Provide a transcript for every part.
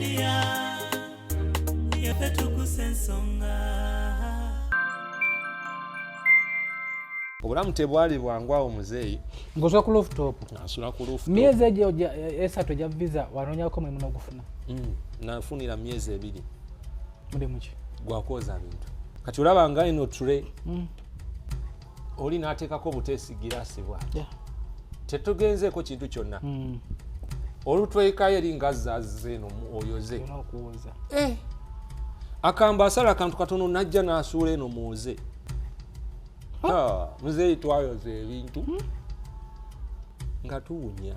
Maria yefe tukusensonga. Obulamu tebwali bwangwawo muzeeyi. Ngoswa ku rooftop. Nasula ku rooftop. Miezi ejo esatu ja visa wanonyako mwe munogufuna. Nafunira myezi 2. Mudi muki. Gwakoza bintu. Kati olaba nga ino tray. Oli nateekako buteesigira asibwa. Tetugenzeeko kintu kyonna. Olutwekayo eri nga zazze eno oyoze. Akamba asala akantu katono najja n'asuula eno muwoze. Muzeeyi twayoze ebintu nga tuwunya.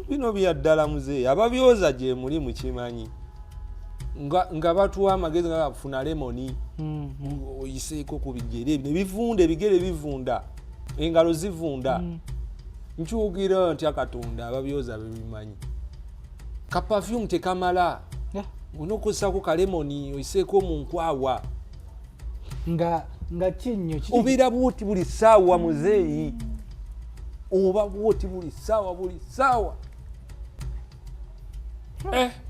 Bino bya ddala muzeeyi ababyoza gye muli mukimanyi. Nga batuwa amagezi nga bafuna lemoni. Oyiseeko ku bigere ne bivunda ebigere bivunda. Engalo zivunda. Nkyugira nti akatonda ababyoza bebimanyi. Ka perfume tekamala. Unokozako ka lemoni oyiseeko mu nkwawa. Nga kinyo obira bwoti buli ssaawa muzeeyi. Oba bwoti buli ssaawa.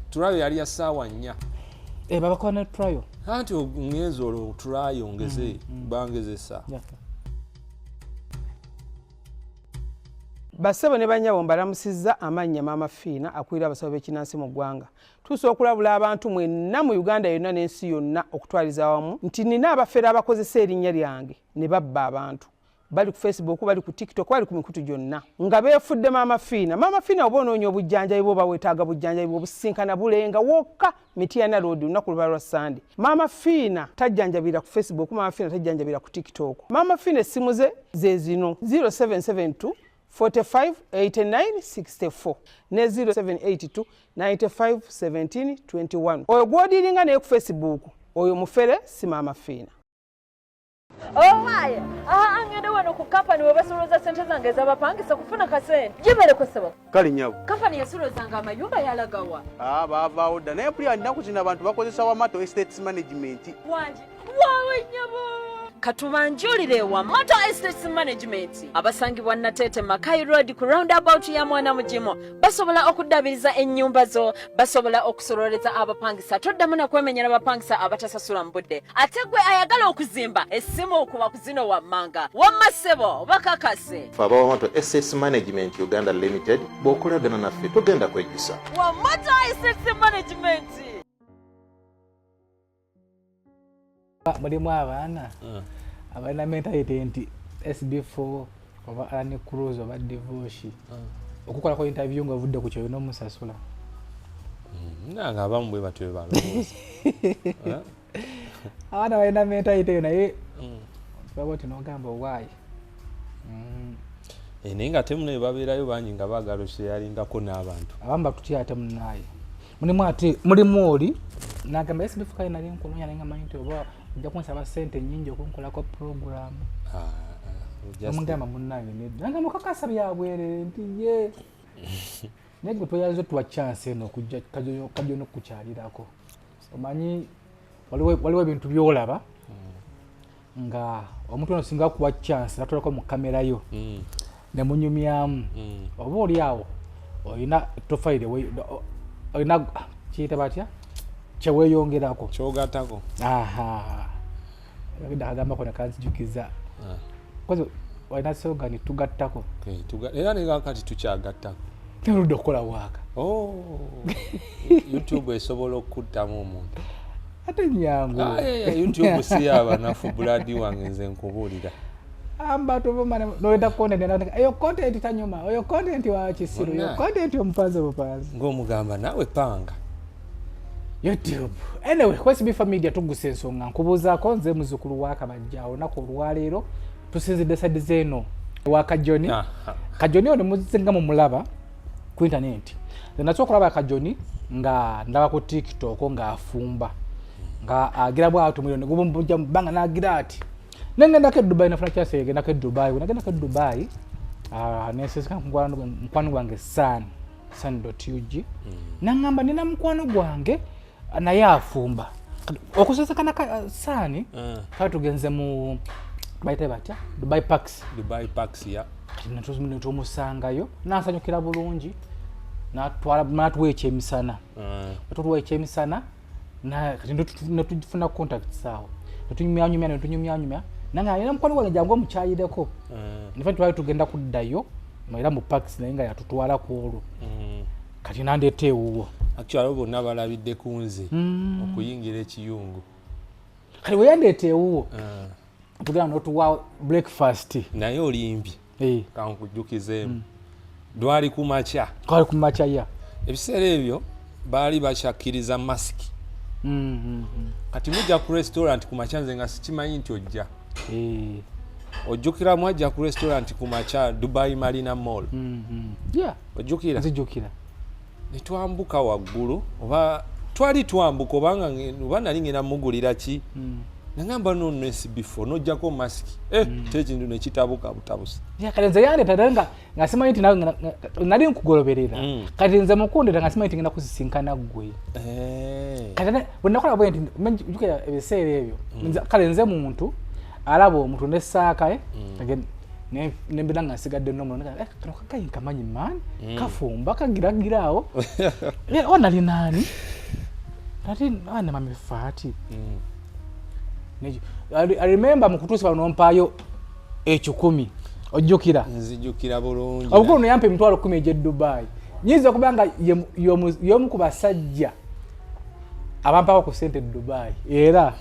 Tulayo yali ya ssaawa 4. Babako ne trial. Anti ngenza olwo tulayo ngeze bangezesa. Basebo ne banyabo mbalamusizza amannya Maama Fiina akulira abasabo b'ekinnansi mu ggwanga. Tuusa okulabula abantu mwenna mu Uganda yonna n'ensi yonna okutwaliza awamu nti nina abafere abakozesa erinnya lyange ne babba abantu. Bali ku Facebook, bali ku TikTok, bali ku mikutu gyonna. Nga beefudde Maama Fiina. Maama Fiina oba onoonya obujjanjabi bwo oba weetaaga bujjanjabi bwo obusinkana bulenga wokka Mityana Road lunaku luba lwa Sunday. Maama Fiina tajjanjabira ku Facebook, Maama Fiina tajjanjabira ku TikTok. Maama Fiina essimu ze zino 0772 45 89 64 ne 0782 95 17 21. Oyo gwodiringa naye ku Facebook oyo mufere si Maama Fiina. Maye angende wano ku kampani webasoloza sente zange ez'abapangisa kufuna kasente gibereko sebo kali nyabo kampani yasolozanga amayumba yalagawa baavaawo dda naye mpulira nnaku zino abantu bakozesa Wamato Estates Management wangi waawe nyabo katubanjulire Wamato Estates Management abasangibwa Natete Makai Road ku roundabout ya Mwana Mujimo basobola okuddabiriza ennyumba zo basobola okusololeza abapangisa toddamu na kwemenyera abapangisa abatasasula mbudde ate gwe ayagala okuzimba essimu okuba ku zino wammanga wammasebo bakakase aba Wamato Estates Management Uganda Limited bw'okolagana naffe tugenda kwejjusa Wamato Estates Management. Mulimu abaana abalina mentality nti SB4 oba Alani Cruz oba Divorce okukolako interview nga ovudde ku kyoyo n'omusasula nanga abamu bwe batyo balowooza abaana balina mentality eyo naye baba tinogamba owaayi naye nga temune babeerayo bangi nga baagala okyeyalingako n'abantu abamu batutya ate munaye mulimu oli nagamba SB4 kale nali nkunonya naye nga manyi nti oba ojja kunsaba ssente nnyingi okunkolako puroguramu omugamba munnaye nanga mukakasa byabwerere nti ye naye gwe toyazo tuwa chance eno okujja kajo n'okukyalirako omanyi waliwo ebintu byolaba nga omuntu ono singa kuwa chance natolako mu kamera yo ne munyumyamu oba oli awo olina tofaire olina kiyita batya kyeweeyongerako kyogatako agamba kona kanzijukiza kozi walina slogan tugattako era nekakati tukyagattako noludde okukola waaka YouTube esobola okukuttamu omuntu ate nyangu YouTube si abanafu buladi wange nze nkubuulira amba tuvumana noleta content eyo content tanyuma oyo content wa kisiru yo content omupanze bupanze ng'omugamba nawe panga YouTube. Anyway, kwa SB4 Media tuguse ensonga nkubuuzaako nze muzzukulu wa Kabajja olunaku olwaleero tusinzidde side zeno wa Kajoni. Kajoni ono muzinga mu mulaba ku internet. Nasooka okulaba Kajoni nga ndaba ku TikTok nga afumba. Nga agira bwatu milioni gubumbuja mbanga nagira ati. Nengenda Dubai nafuna kyase ngenda ke Dubai. Unagenda ke Dubai nesesika mkwano gwange san.ug. Nangamba nina mkwano gwange naye afumba okusesakana saani kale tugenze mu bayite batya Dubai Parks ya netumusangayo nansanyukira bulungi natuwa ekyemisana tutuwa echemisana na kati netufuna contacts awo netunyumyanyumya nange era mukwano gwange jangu omukyayireko nife twali tugenda kuddayo era mu parks naye nga yatutwala ku olwo kati nandeeta ewuwo actually bonna balabidde ku nze okuyingira ekiyungu kati bwe yandeeta ewuwo tugenda notuwa breakfast naye olimbye kankujjukizeemu lwali kumakya kwali kumakya ya ebiseera ebyo baali bakyakkiriza masiki kati mujja ku restaurant kumakya nze nga sikimanyi nti ojja ojjukira mwajja ku restaurant kumakya Dubai Marina Mall ojjukira nzijjukira netwambuka waggulu oba twali twambuka oba nali ngenda mugulira ki nangamba nono before nojjako masiki tekintu nekitabuka butabusa kati nze yandeeta nga simanyi nti nali nkugoloberera kati nze mukundeta nga simanyi nti ngenda kuzisinkana ggwe kati bwe nakola bwe nti jjukira ebiseera ebyo kale nze muntu alaba omuntu nessaaka nembira nga nsigadde nomulo kano kagayi nkamanyi maani kafumba kagiragira awo onali naani ati anemamefaati I remember mukutuusa bano mpaayo 10 ojjukira nzijjukira bulungi obukulu no yampa 10,000 ej'e Dubai nyinza okuba nga y'omu ku basajja abampaako ku ssente Dubai era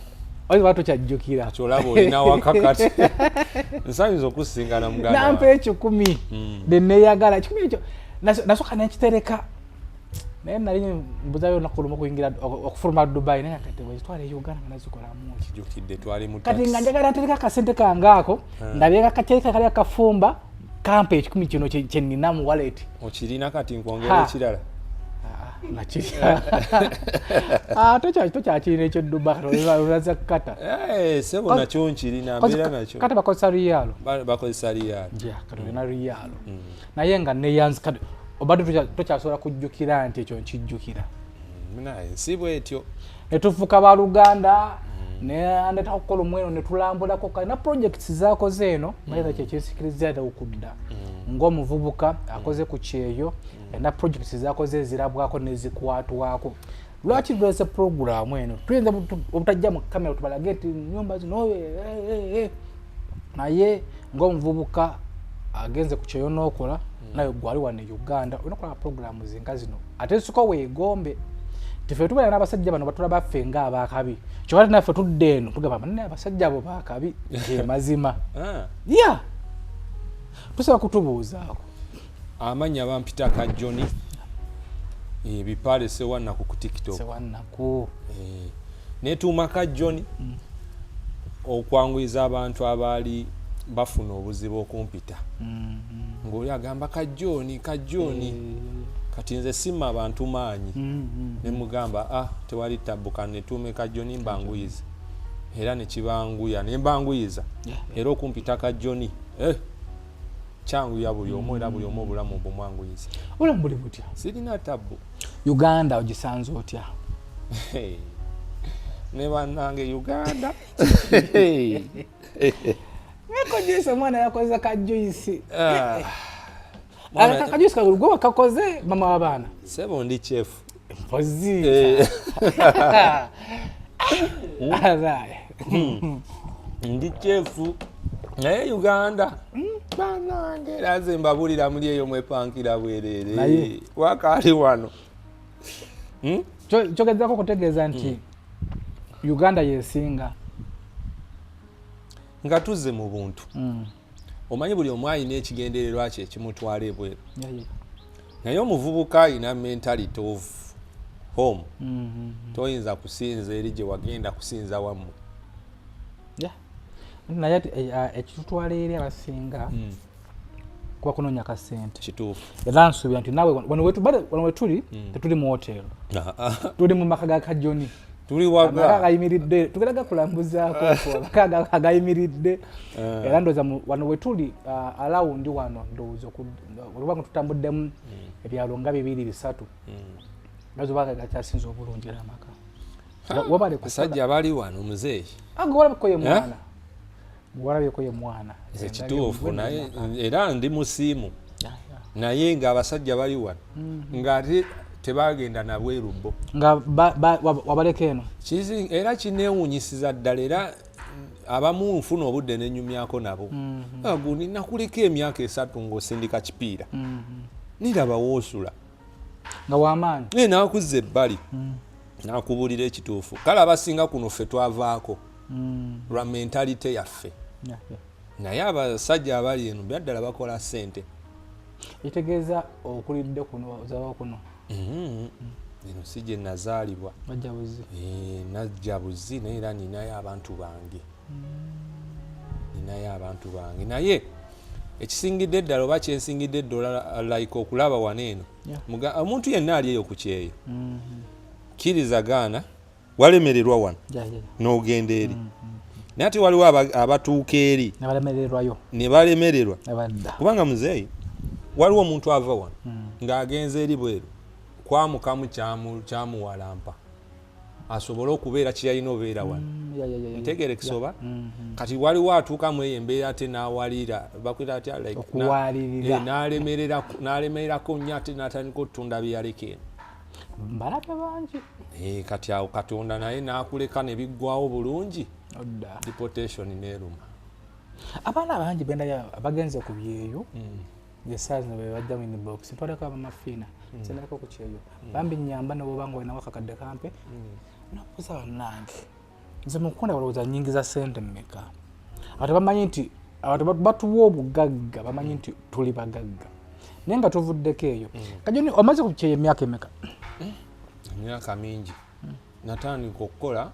oyo kyajjukira kyolaba olina wakakati nsanyuza okusingana muganda nampa 10,000 neneyagala 10,000 ekyo nasooka nekitereka naye nali mbuzayo nakuluma okuyingira okufuluma Dubai naye kati bwezitwala Uganda nga nazikolamu kijjukidde twali mu kati nga njagala ntereka akasente kange ako ndabyeka kakyereka kali akafumba kampa 10,000 kino kyenina mu wallet okirina kati nkwongera ekirala tokyakirina ekyo Dubai olaza kukata sebo nakyo nkirina mbeera nakyo kati bakozesa riyalo bakozesa riyalo kati olina riyalo naye nga neyanzi kati obadde tokyasobola kujjukira nti ekyo nkijjukira si bwetyo netufuuka baluganda nandeta okukola omweno netulambulako kale na projects zakoze eno naye kyekyesikiriza ddala okudda ng'omuvubuka akoze ku kyeyo na projects zakoze ezirabwako nezikwatwako lwaki tulese programu eno tuyinza obutajja mu kamera tubalage ti nyumba zino naye ng'omuvubuka agenze ku kyeyo n'okola naye gwali wano e Uganda olina okukola programu zinga zino ate nsooka weegombe tife tubeera n'abasajja bano batulaba ffe ng'abakabi kyokati naffe tudde eno tugamba manene abasajja abo bakabi mazima ya tusaba kutubuuzaako amannya bampita Kajjoni ebipale sewannaku ku TikTok sewannaku netuuma Kajjoni okwanguyiza abantu abaali bafuna obuzibu okumpita ng'oli agamba Kajjoni kati nze simma abantu maanyi nemugamba tewali tabbuka netuume Kajjoni mbanguyize era nekibanguya nembanguyiza era okumpita Kajjoni kyanguya buli omu era buli omu obulamu bumwanguyiza obulamu buli butya sirina tabbu Uganda ogisanze otya ne bannange Uganda Kajuisi mwana yakoze kajuisi kajuisi kagulugwa wakakoze mama w'abaana sebo ndi chef mpozi ndi chef naye Uganda bannange laze mbabulira muli eyo mwepankira bwerere wakaali wano kyogezako kutegeeza nti Uganda yesinga nga tuzze mu buntu omanyi buli omu alina ekigendererwa kye ekimutwala ebweru naye omuvubuka alina mentality of home toyinza kusinza eri gye wagenda kusinza wamu naye ekitutwala eri abasinga kuba kunoonya kasente kituufu era nsuubira nti nawe wano wetuli tetuli mu hotelo tuli mu maka ga Kajjoni tuli waga agayimiridde tugeraga kulambuzaako agayimiridde era ndowooza wano wetuli alawundi wano ndowooza olubanga tutambuddemu ebyalo nga 2-3 gazobaga gakyasinza obulungi era amaka basajja bali wano muzeeyi agwalabeko ye mwana gwalabyeko ye mwana ekituufu naye era ndi musiimu naye ng'abasajja bali wano ng'ate tebagenda nabweru bo nga wabaleka eno era kinewunyisiza ddala era abamu nfuna obudde nenyumyako nabo gundi nakuleka emyaka 3 ng'osindika kipiira niraba woosula nga wamaanyi nakuzza ebbali nakubulira ekituufu kale abasinga kuno ffe twavaako lwa mentalite yaffe naye abasajja abali eno byaddala bakola ssente kitegeeza okulidde kuno ozawa kuno eno si gye nazaalibwa najja buzi naye era ninayo abantu bange naye ekisingidde eddala oba kyensingidde eddala like okulaba waneeno omuntu yenna ali eyo ku kyeyo kkiriza gaana walemererwa wano n'ogenda eri naye ate waliwo abatuuka eri ne balemererwa kubanga muzeeyi waliwo omuntu ava wano ng'agenza eri bweru kwamukamu kyamuwalampa asobole okubeera kyeyalina obeera wano ntegere kisoba kati waliwo atuukamu eyo embeera ate n'awalira bakwita atya n'alemererako nnyo ate n'atandika okutunda byeyaleka eno mbalabe bangi kati awo katonda naye n'akuleka ne biggwawo bulungi deportation neeruma abaana bangi benda bagenze ku byeyo ngesaazi ne bebajja mu box mpoleka abamafiina sendako ku kyeyo bambi nyamba ne bobanga olinawo akakadde kampe nakuza bannange nze mukunda balowooza nnyingi za ssente mmeka abantu bamanyi nti abantu batuwa obugagga bamanyi nti tuli bagagga naye nga tuvuddeko eyo Kajuni omaze ku kyeyo emyaka emeka emyaka mingi natandika okukola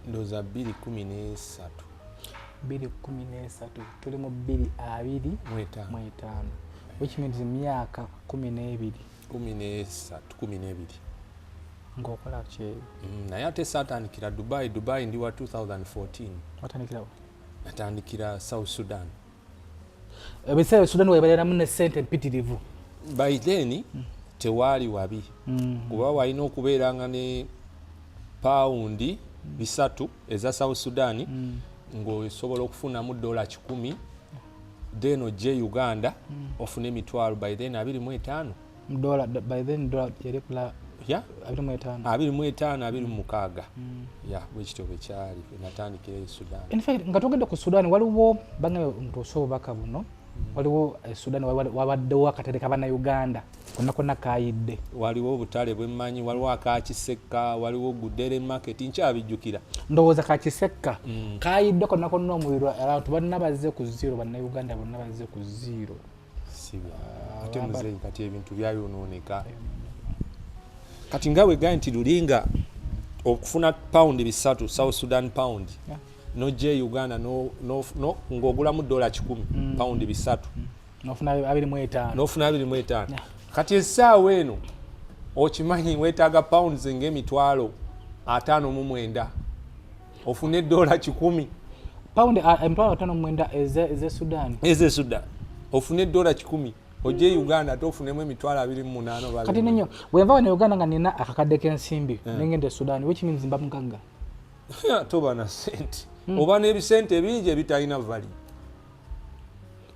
ndowooza 2013 tuli mu 2025 which means emyaka 12 ng'okola kyeyo naye ate saatandikira Dubai ndi wa 2014 watandikirawo natandikira South Sudan ebiseera Sudan webaleramu ne ssente mpitirivu by then tewaali wabi kuba walina okubeeranga ne paundi 3 eza South Sudan ng'osobola okufunamu $100 then ojje Uganda ofune emitwalo by then 25 by then dollar yali kula 25 bwekityo bwekyali natandikira e Sudan. In fact nga tugenda ku Sudan waliwo bangabe ntusobaka buno waliwo Sudan wabaddewo akatereka bana Uganda konna kayidde waliwo obutale bwemmanyi waliwo akakisekka waliwo Gudere market nkyabijjukira ndowooza kakisekka kayidde konna omuliro abantu banna bazze ku zero banna Uganda bonna bazze ku zero ate muzeeyi kati ebintu byayonooneka kati nga wegaye nti lulinga okufuna paundi 3 South Sudan pound nojje Uganda ng'ogulamu $10 paundi 3 nofuna 25 kati essaawa eno okimanyi weetaaga pounds ng'emitwalo 59 ofune $10 paundi emitwalo 59 eze Sudan ofune $10 ojje Uganda tofunemu emitwalo 28 kati nenyo bwenva ne Uganda nga nina akakadde k'ensimbi nengende Sudan which means mba mugagga toba na sente oba n'ebisente bingi ebitalina vali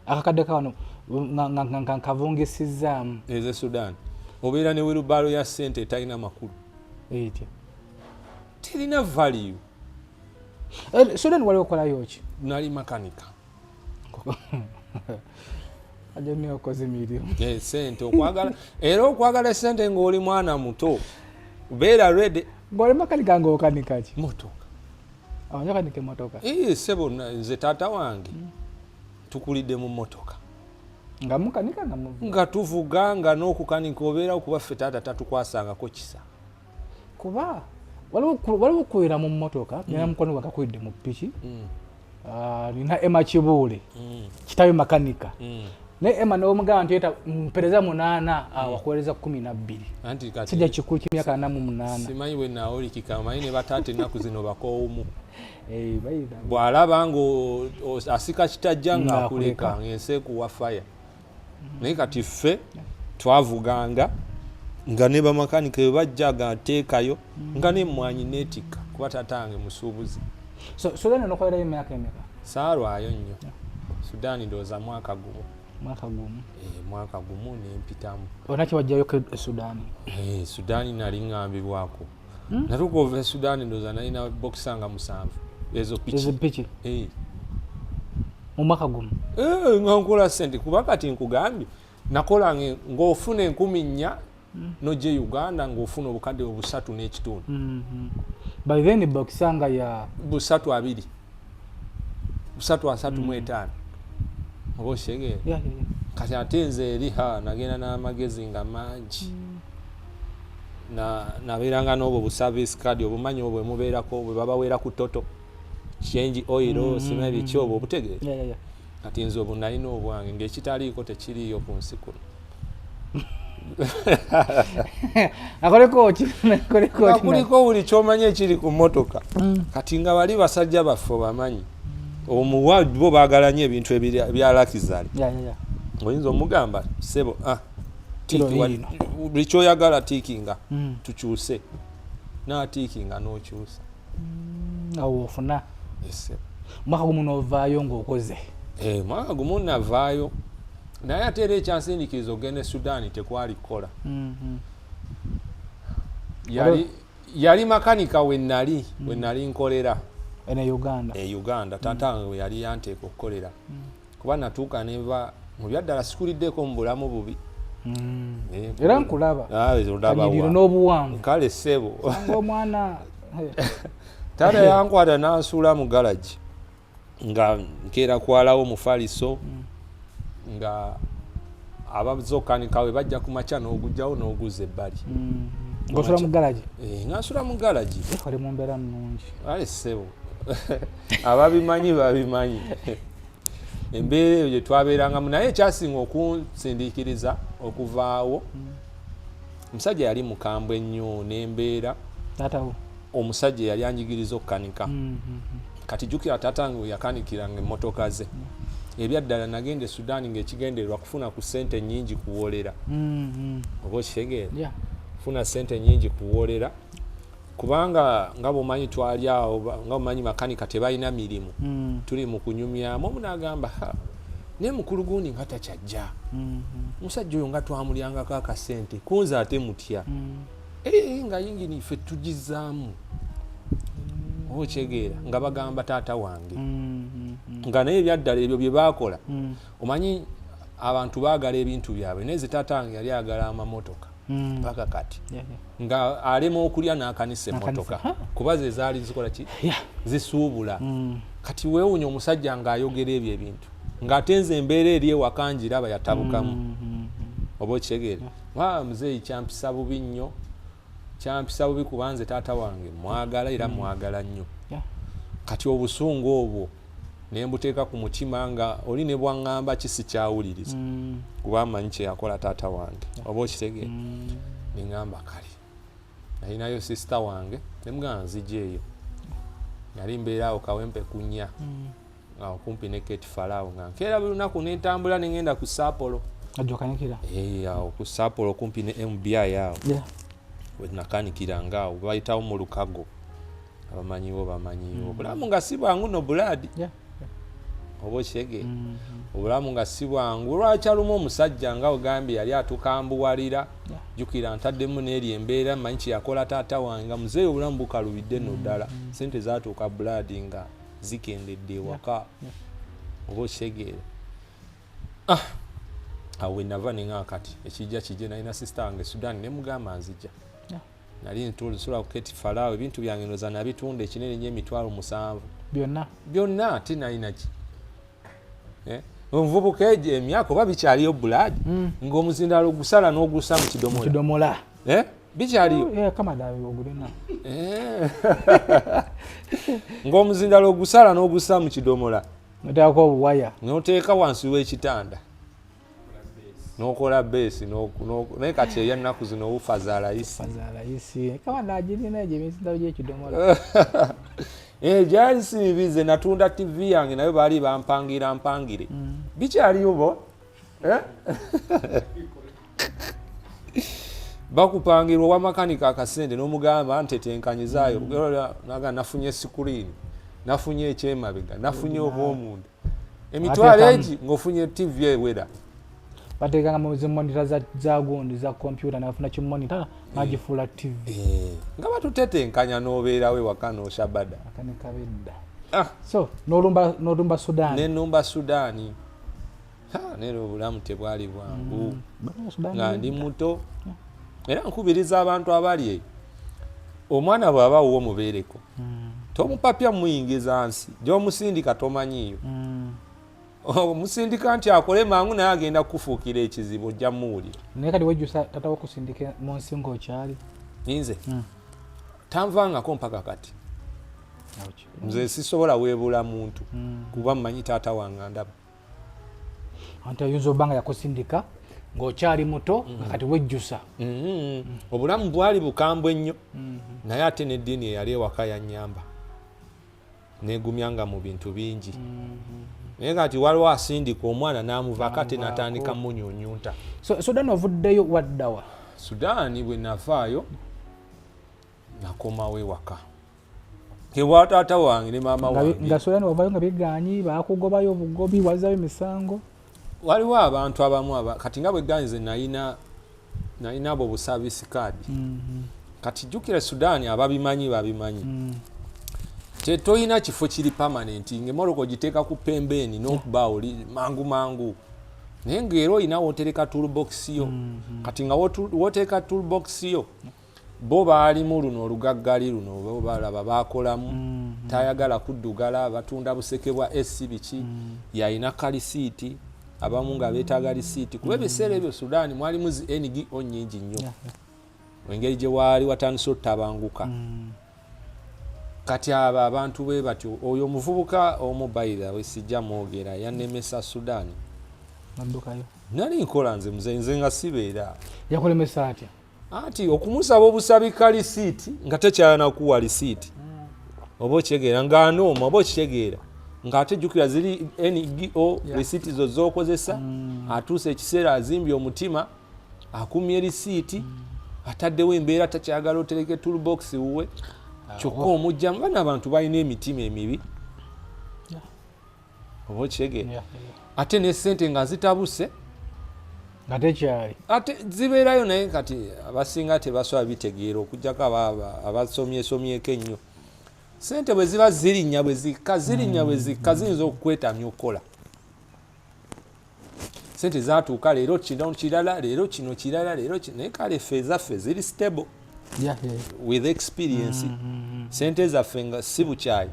akakadde kano kavungisizaamu eze Sudan obeera ne wirubalo ya sente etalina makulu etya terina value Sudan wali okolayo ki nali makanika ajani okozimiriyo sente okwagala era okwagala sente ng'oli mwana muto beera ready ng'oli makanika ng'okanika ki motoka abanyakanike motoka sebo nze taata wange tukulidde mu motoka nga mukanika nga tuvuga nga n'okukanika obeera okuba ffe taata tatukwasangako kisa kuba waliwo okuwera mu motoka nina mukono gwakakwidde mu piki nina Emma Kibuule kitabe makanika ne Emma n'omugamba nti eta mpereza 8 wakuwereza 12 sijja kikulu kimyaka 48 simanyi we naoli kikamanyi ne bataate ennaku zino bakoomu bw'alaba ng'asika kitajja ng'akuleka ng'ensi ekuwa faya naye kati ffe twavuganga nga ne bamakanika bwe bajjaga ateekayo nga n'emmwanyi neetikka kuba tatange musuubuzi Sudan nokolerayo emyaka emeka saalwayo nnyo Sudan ndowooza mwaka gumu mwaka gumu nempitamu. Onaki wajjayo ke Sudani? Sudani nali ngambibwako. Natuka ova Sudani ndoza nalina bokisanga 7 ezo pichi. Mu mwaka gumu? Nga nkola sente kuba kati nkugambye nakola ng'ofuna 10,000 nojje Uganda ng'ofuna obukadde 3.5. By then bokisanga ya 3.2 3.35 oboshege kati atenze eri nagenda n'amagezi nga mangi nabeeranga n'obwo bu service card obumanyi obwo mubeerako bwe babaweera ku toto change oil sima ebiki obwo obutegeera kati nze obwo nalina obwange ng'ekitaliiko tekiriiyo ku nsi kuno. Kuliko buli ky'omanyi ekiri ku mmotoka kati nga bali basajja baffe bamanyi omuwa bo baagalanye ebintu ebya lakizali oyinza omugamba sebo buli kyoyagala tiikinga tukyuse n'atiikinga n'okyusa awo ofuna mwaka gumu n'ovaayo ng'okoze. Mwaka gumu navaayo naye ate era ekyansindiikiriza ogenda e Sudaani tekwali kukola. Yali makanika we nali nkolera Uganda tatange we yali yanteeka okukolera kuba natuuka neva mu byaddala sikuliddeko mu bulamu bubi era nkulaba n'obuwanvu kale ssebo omwana taata yankwata n'ansuula mu galagi nga nkeera kwalawo mufaliso nga abazokkanika we bajja ku makya n'ogujjawo n'oguza ebbali. Ng'osula mu galagi? Ngansula mu galagi. Oli mu mbeera nnungi. Ale ssebo ababimanyi babimanyi embeera eyo gye twabeerangamu naye ekyasinga okunsindiikiriza okuvaawo omusajja yali mukambwe ennyo n'embeera omusajja yali anjigiriza okukanika kati jjukira taatange we yakanikiranga emmotoka ze ebyaddala nagenda e Sudaani ng'ekigendererwa kufuna ku ssente nnyingi kuwolera oba okitegeera kufuna ssente nnyingi kuwolera kubanga nga bwomanyi twali awo nga bwomanyi makanika tebalina mirimu tuli mu kunyumyamu omu n'agamba naye mukulu gundi nga takyajja omusajja oyo nga twamulyangako akasente kunze ate mutya nga yingini ffe tugizaamu oba okitegeera nga bagamba taata wange nga naye ebyaddala ebyo bye baakola omanyi abantu baagala ebintu byabwe naye ze taata wange yali agala amamotoka paka kati nga alema okulya n'akanisa emmotoka kuba ze zaali zikola ki zisuubula kati weewunya omusajja ng'ayogera ebyo ebintu ng'atenze embeera eri ewaka ngiraba yatabukamu oba okitegeera muzeeyi kyampisa bubi nnyo kyampisa bubi kubanze taata wange mwagala era mwagala nnyo kati obusungu obwo ne mbuteeka ku mutima nga oli ne bwaŋŋamba kisi kyawuliriza kuba amanyi kye yakola taata wange oba okitegeera ne ŋŋamba kale nalinayo sisita wange ne mugamba nzija eyo yali mbeeraawo kawempe kunnya nga okumpi ne Kate Farao nga nkeera buli lunaku n'entambula ne ŋŋenda ku Saapolo awo ku Saapolo okumpi ne MBI awo we nakanikiranga awo bayitawo mu Lukago abamanyiwo obulamu nga si bwangu no bulaadi oba okitegeera obulamu nga si bwangu lwakyalumu omusajja nga ogambye yali atukambuwalira jjukira ntaddemu n'eri embeera manyi kyeyakola taata wange nga muzeeyi obulamu bukalubidde no ddala sente zaatuuka bulaadi nga zikendedde ewaka oba okitegeera awo we nava neŋŋaa kati ekijja kijje nalina sisita wange Sudaani ne mugamba nzija nali ntulula ku Kate Farao ebintu byange ndoza nabitunda ekinene nnyo emitwalo 7 byonna ate nalina ki omuvubuka ejo emyaka oba bikyaliyo bulaadi ng'omuzindalo ogusala n'ogussa mu kidomola bikyaliyo ng'omuzindalo ogusala n'ogussa mu kidomola n'oteeka wansi w'ekitanda n'okola beesi naye kati eyannaku zino wufa za layisi gyali sibibize natunda TV yange nayo baali bampangire bikyaliyo bo bakupangira owa makanika akasente n'omugamba ntetenkanyizayo naga nafunye sikuriini nafunye ekyemabega nafunye obwomunda emitwalo egi ng'ofunye TV ewera batekanga mu monitor za gundi za computer nafuna chi monitor magifuula TV nga batutetenkanya n'obeerawe waka n'oshabada akanikabedda so n'olumba Sudan nenumba Sudaani nero obulamu tebwali bwangu nga ndi muto era nkubiriza abantu abali eyo omwana bw'aba wo mubeereko tomupapya muyingiza nsi gy'omusindika tomanyiyo omusindika nti akole mangu naye agenda kufuukira ekizibu ojja muwulira naye kati wejjusa tata wokusindika mu nsi ng'okyali nze tanvangako mpaka kati nze sisobola weebula muntu kuba mmanyi taata wange ndaba anti oyinza obanga yakusindika ng'okyali muto nga kati wejjusa obulamu bwali bukambwe nnyo naye ate n'eddiini eyali ewaka yannyamba neegumyanga mu bintu bingi naye kati waliwo asindika omwana n'amuvaako ate n'atandika munyunyunta Sudan ovuddeyo waddawa Sudaani bwe navaayo nakomawo ewaka kebwa taata wange ne maama wange nga Sudan wavaayo nga biganyi baakugobayo obugobi wazaayo emisango waliwo abantu abamu kati nga bwe ganyize nalina abo busaavisi kaadi kati jjukira Sudaani ababimanyi babimanyi tetoyina kifo kiri permanent ng'emmotoka ogiteeka ku pembeeni n'okuba oli mangu naye ng'era olina wootereka toolbox yo kati nga wooteeka toolbox yo bo baalimu luno olugaggali luno bo balaba baakolamu tayagala kuddugala batunda buseke bwa SC biki yalina kalisiiti abamu nga beetaaga lisiiti kuba ebiseera ebyo Sudaani mwalimu zi NGO nnyingi nnyo engeri gye waali watandise ottabanguka kati abo abantu bwe batyo oyo omuvubuka omubayira wesijja mwogera yannemesa Sudaani naddukayo nali nkola nze nga sibeera yakulemesa atya ati okumusaba obusabika lisiiti nga tekyalana kuwa lisiiti oba okitegeera ng'anooma oba okitegeera ng'ate jjukira ziri NGO lisiiti zo z'okozesa atuuse ekiseera azimbye omutima akumye lisiiti ataddewo embeera takyagala otereke toolbox wuwe kyokka omujjamu bana abantu balina emitima emibi oba okitegeera ate n'essente nga zitabuse nga tekyali ate zibeerayo naye kati abasinga tebasobola bitegeera okugjako abasomyesomyeko ennyo sente bwe ziba zirinnya bwe zikka ziyinza okukwetamya okukola sente zaatuuka leero kino kirala leero kino kirala leero naye kale ffe ezaffe ziri stable with experience sente zaffe nga si bukyayi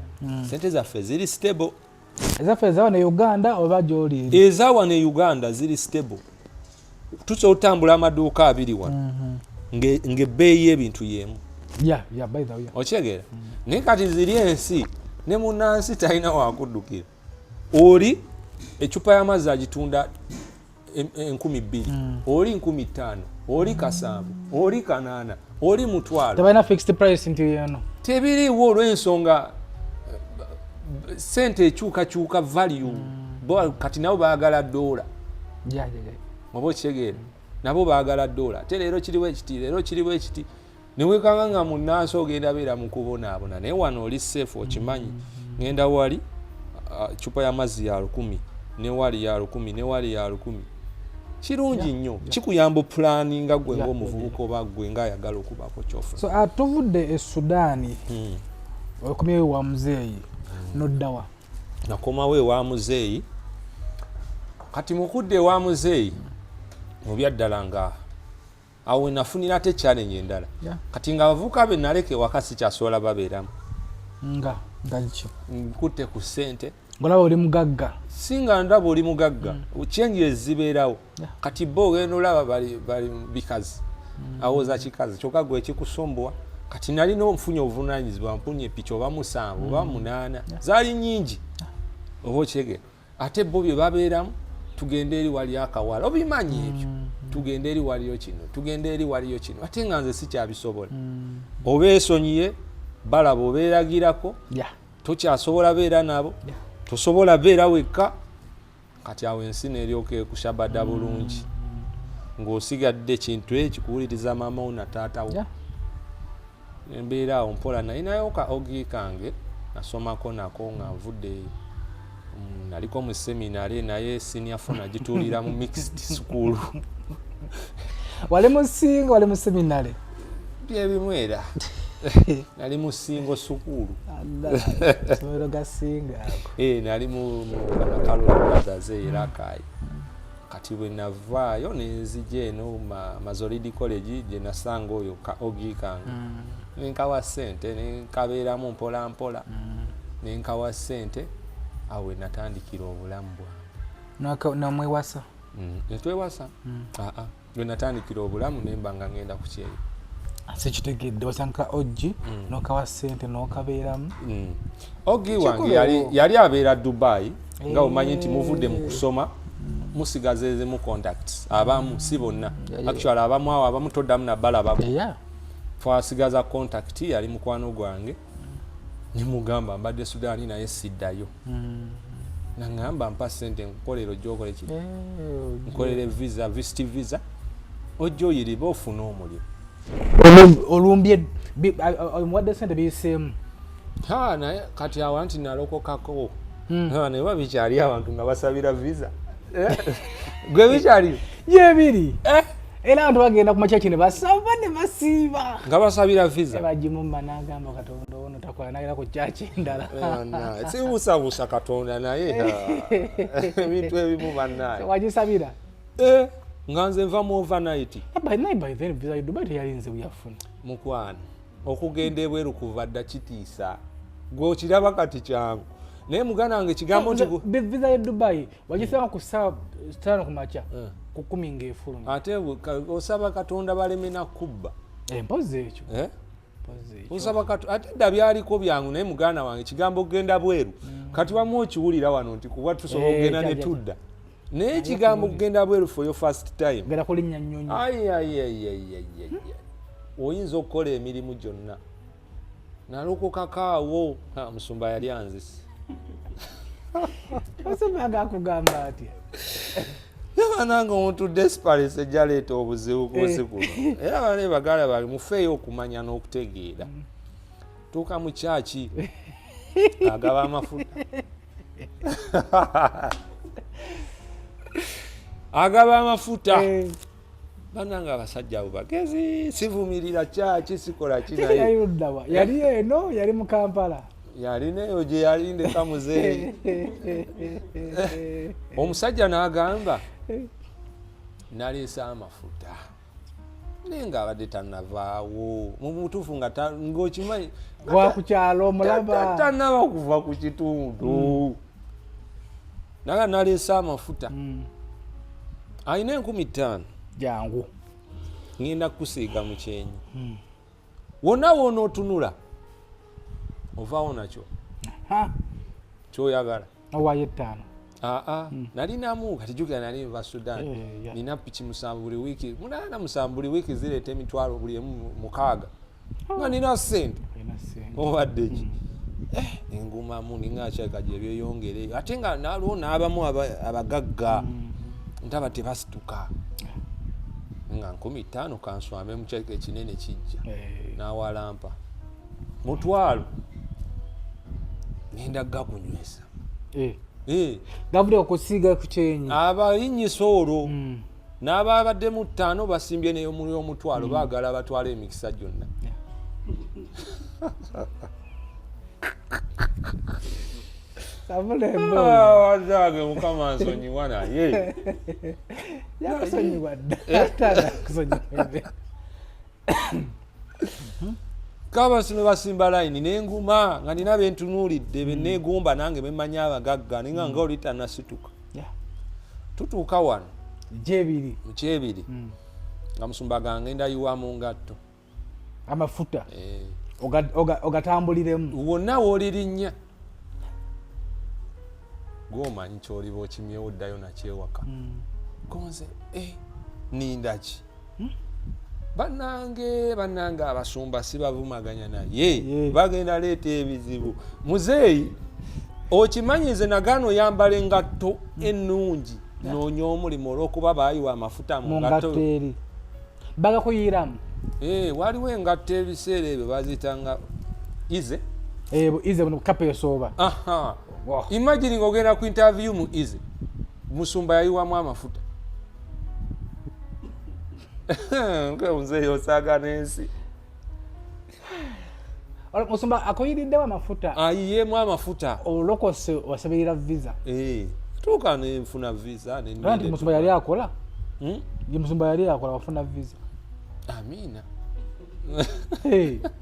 sente zaffe ziri stable ezaffe ezawa ne Uganda oba gy'oli ezawa ne Uganda ziri stable tusobola otambula amaduuka abiri wano ng'ebbeeyi y'ebintu y'emu okitegeera naye kati ziri ensi ne munnansi talina wakuddukira oli ecupa y'amazzi agitunda 2,000 oli 5,000 oli 7 oli 8 oli 1,000 tebalina fixed price nti yeno tebiriwo olw'ensonga sente ekyukakyuka value bo kati nabo baagala dola oba okitegeera nabo baagala dola ate leero kiriwo ekiti newekanga nga munnansi ogenda beera mu kubonaabona naye wano oli safe okimanyi ngenda wali cupa y'amazzi ya 1,000 ne wali ya 1,000 ne wali ya 1,000 kirungi nnyo kikuyamba planninga gwe ng'omuvubuka oba gwe ng'ayagala okubako kyofa so tuvudde e Sudaani okomyewo ewa muzeeyi noddawa nakomawo ewa muzeeyi kati mukudde ewa muzeeyi mu byaddala nga awo nafunira ate challenge endala kati nga abavubuka be naleke waka sikyasobola babeeramu nga ki nkutte ku ssente ngolaba oli mugagga singa ndaba oli mugagga changes zibeerawo kati bo ogenda olaba bali bikazi awoza kikazi kyokka gwe ekikusumbwa kati nalina omufunye obuvunaanyizibwa mpunye picha oba 7 oba 8 zaali nnyingi oba okitegeera ate bo bye babeeramu tugenda eri wali akawala obimanyi ebyo tugenda eri waliyo kino tugenda eri waliyo kino ate nga nze sikyabisobola oba esonyiye balaba obeeragirako tokyasobola beera nabo tosobola beera wekka kati awo ensi neryoka ekushabada bulungi ng'osigadde ekintu ekikuwuliriza maama wo na taatawo embeera awo mpola nalinayo ka ogi kange nasomako nako nga nvudde naliko mu seminary naye senior phone agitulira mu mixed school. Wale musinga wale mu seminary. Byebimwera. Nali mu singo school. Allah. Somero gasinga. Nali mu Kalo Brothers Rakai. Kati bwe navaayo nenzije eno Mazolidi College gye nasanga oyo ogikanga. Nenkawa sente nenkabeeramu mpola mpola. Nenkawa sente awe natandikira obulamu bwange. Namwewasa. Netwewasa. Gwe natandikira obulamu nemba nga ngenda ku kyeyo. Sekitegedde wasanka Ogi nokawa sente nokabeeramu. Ogi wange yali abeera Dubai nga omanyi nti muvudde mu kusoma musigazeeze mu contacts abamu si bonna actually abamu awo abamu toddamu na balaba twasigaza contact yali mukwano gwange nimugamba mbadde Sudani naye siddayo nangamba mpa sente nkolero gyokole ki nkolere visa visit visa ojjo yiriba ofuna omuliro olumbye omwadde sente biseemu naye kati awanti nalokokako naye babikyali abantu nga basabira visa gwe bikyali gyebiri era abantu bagenda ku makya kino basaba ne basiiba nga basabira visa bagimumba n'agamba Katonda ono takola nagera ku kyaki endala sibusabusa Katonda naye ebintu ebimu bannaye wagisabira nga nze nva mu overnight by then visa Dubai teyalinze buyafuna mukwano okugenda ebweru kuva dda kitiisa gwe okiraba kati kyangu naye muganda wange kigambo nti visa ya Dubai wagisanga ku saa 5 ku makya ku 10 ng'efuluma ate osaba Katonda baleme na kubba mpozi ekyo osaba Katonda ate dda byaliko byangu naye muganda wange kigambo kugenda bweru kati wamu okiwulira wano nti kuba tusobola okugenda ne tudda naye kigambo kugenda bweru for your first time genda kulinnya nnyonyi oyinza okukola emirimu gyonna nalokokakaawo musumba yali anzisi osomanga akugamba atya yabananga omuntu desperate sejjaleeta obuzibu kunsi kuno era bane bagala bali mufeeyo okumanya n'okutegeera tuuka mu kyaki agaba amafuta agaba amafuta bananga abasajja abo bagezi sivumirira kyaki sikola kinaye yali eno yali mu Kampala yali neyo gye yali ndeka muzeeyi omusajja n'agamba naleesa amafuta naye ng'abadde tannavaawo mu butuufu ng'okimanyi wa ku kyalo omulaba tannaba kuva ku kitundu naga naleesa amafuta alina 5,000 jangu ngenda kukusiiga mu kyenyi wonna wona otunula ovaawo nakyo kyoyagala owayo 5 nalinamu kati jjukira nali nva Sudan nina piki 7 buli wiiki 7 buli wiiki zireeta emitwalo buli emu 6 nga nina sente obadde ki engumamu ningakyaka gye byeyongereyo ate nga naliwo n'abamu abagagga ntaba tebasituka nga 15 kanswame mu kyaka ekinene kijja n'awalampa mutwalo ngenda gakunywesa gavudde okusiiga ku kyenyi abayinyisa olwo n'ababadde mu 5 basimbye neyo muli omutwalo baagala batwala emikisa gyonna wazage mukama nsonyiwa naye yakusonyiwa dda kabasino basimba layini n'enguma nga nina bentunuulidde benneegumba nange bemmanya abagagga ninga nga oli tannasituka tutuuka wano mu kyebiri nga musumba gange ndayiwa mu ngatto amafuta ogatambuliremu wonna woolirinnya gwomanyi kyoliba okimyewo ddayo nakyewaka gonze nindaki bannange abasumba sibavumaganya naye bagenda leeta ebizibu muzeeyi okimanyize nagano oyambala engatto ennungi noonya omulimu olw'okuba baayiwa amafuta mu ngatto eri bagakuyiramu waliwo engatto ebiseera ebyo bazitanga ize ize kapa esooba Wow. Imagine ngogenda ku interview mu easy musumba yayiwamu amafuta nze yosaga n'ensi Musumba akoyiriddewo amafuta ayiyemu amafuta olokose wasabirira visa tuuka nenfuna visa nti Musumba yali akola ye Musumba yali akola wafuna visa amina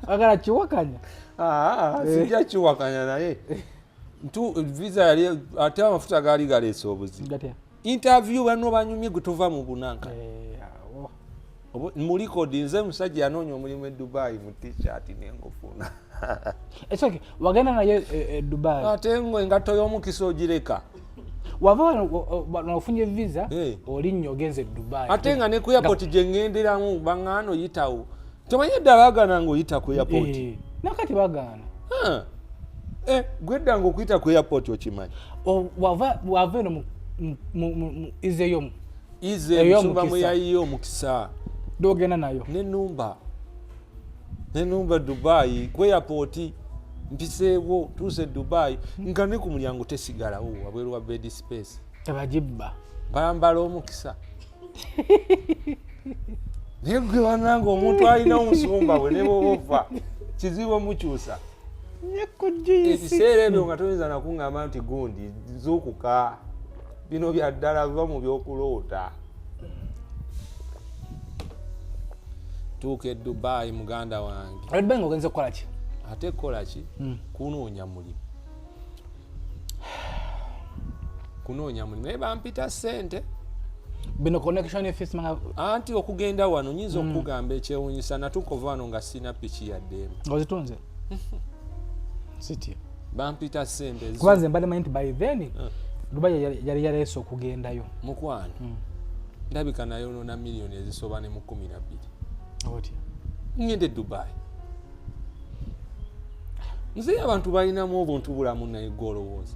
agala kiwakanya sijja kiwakanya naye visa yali ate amafuta gaali galeese obuzibu interview bano banyumye gwe tuva mu bunanka mu likodi nze musajja yanoonya omulimu e Dubai mu t-shirt n'engofuna esoke wagenda naye Dubai ate engato y'omukisa ogireka wava nofunye visa olinnya ogenze Dubai ate nga ne ku airport gye ŋŋenderamu baŋŋaana oyitawo tomanyi edda baagaana ng'oyita ku airport nakati bagaana gwe edda ng'okuyita ku airport okimanyi wava eno izeyo musumba mwe yayiyo omukisa dogenda nayo nenumba Dubai ku airport mpiseewo tuuse Dubai nga ne ku mulyango tesigalawo wabweru wa bed space tabajibba bayambala omukisa naye gwe wananga omuntu alina omusumba we ne bwoba kizibu omukyusa ebiseera ebyo nga toyinza nakuŋŋamba nti gundi zuukuka bino byaddala biva mu byokuloota tuuka e Dubai muganda wange Dubai ng'ogenze kukola ki ate kukola ki kunoonya mulimu naye bampita ssente bino connection fees anti okugenda wano nyinza okugamba ekyewunyisa natuuka ova wano nga sina piki yaddeemu ozitunze sitya bampita ssente kubanze mbadde manyi nti by then Dubai yali yaleese okugendayo mukwano ndabika nayo nona miliyoni ezisoba ne mu 12 otya ngende Dubai nze abantu balinamu obuntu bulamu naye golowooza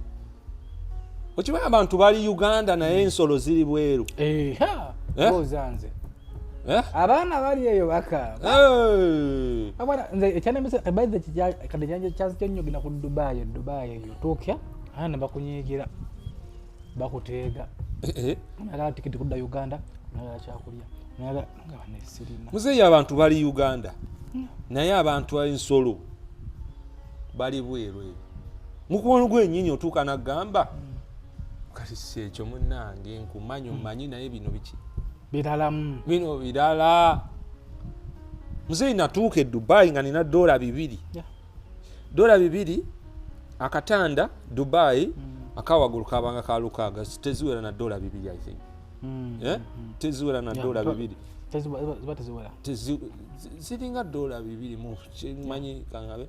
okimanyi abantu bali Uganda naye ensolo ziri bweru ozanze abaana bali eyo bakaaba abana nze ekyanemese kabayize kade kyanje kyazikyo gina ku Dubai eyo tokya ne bakunyigira bakuteega nagala tikiti kudda Uganda nagala kyakulya nagala nga banesirina muzeeyi abantu bali Uganda naye abantu ensolo bali bweru mukubono gwenyini otuuka nagamba kati si ekyo munnange nkumanyi omanyi naye bino biki bino birala muzeeyi natuuka e Dubai nga nina $2 akatanda Dubai akawagulu kabanga ka lukaaga teziwera na $2 I think teziwera na $2 ziringa $2 mu kimanyi kangabe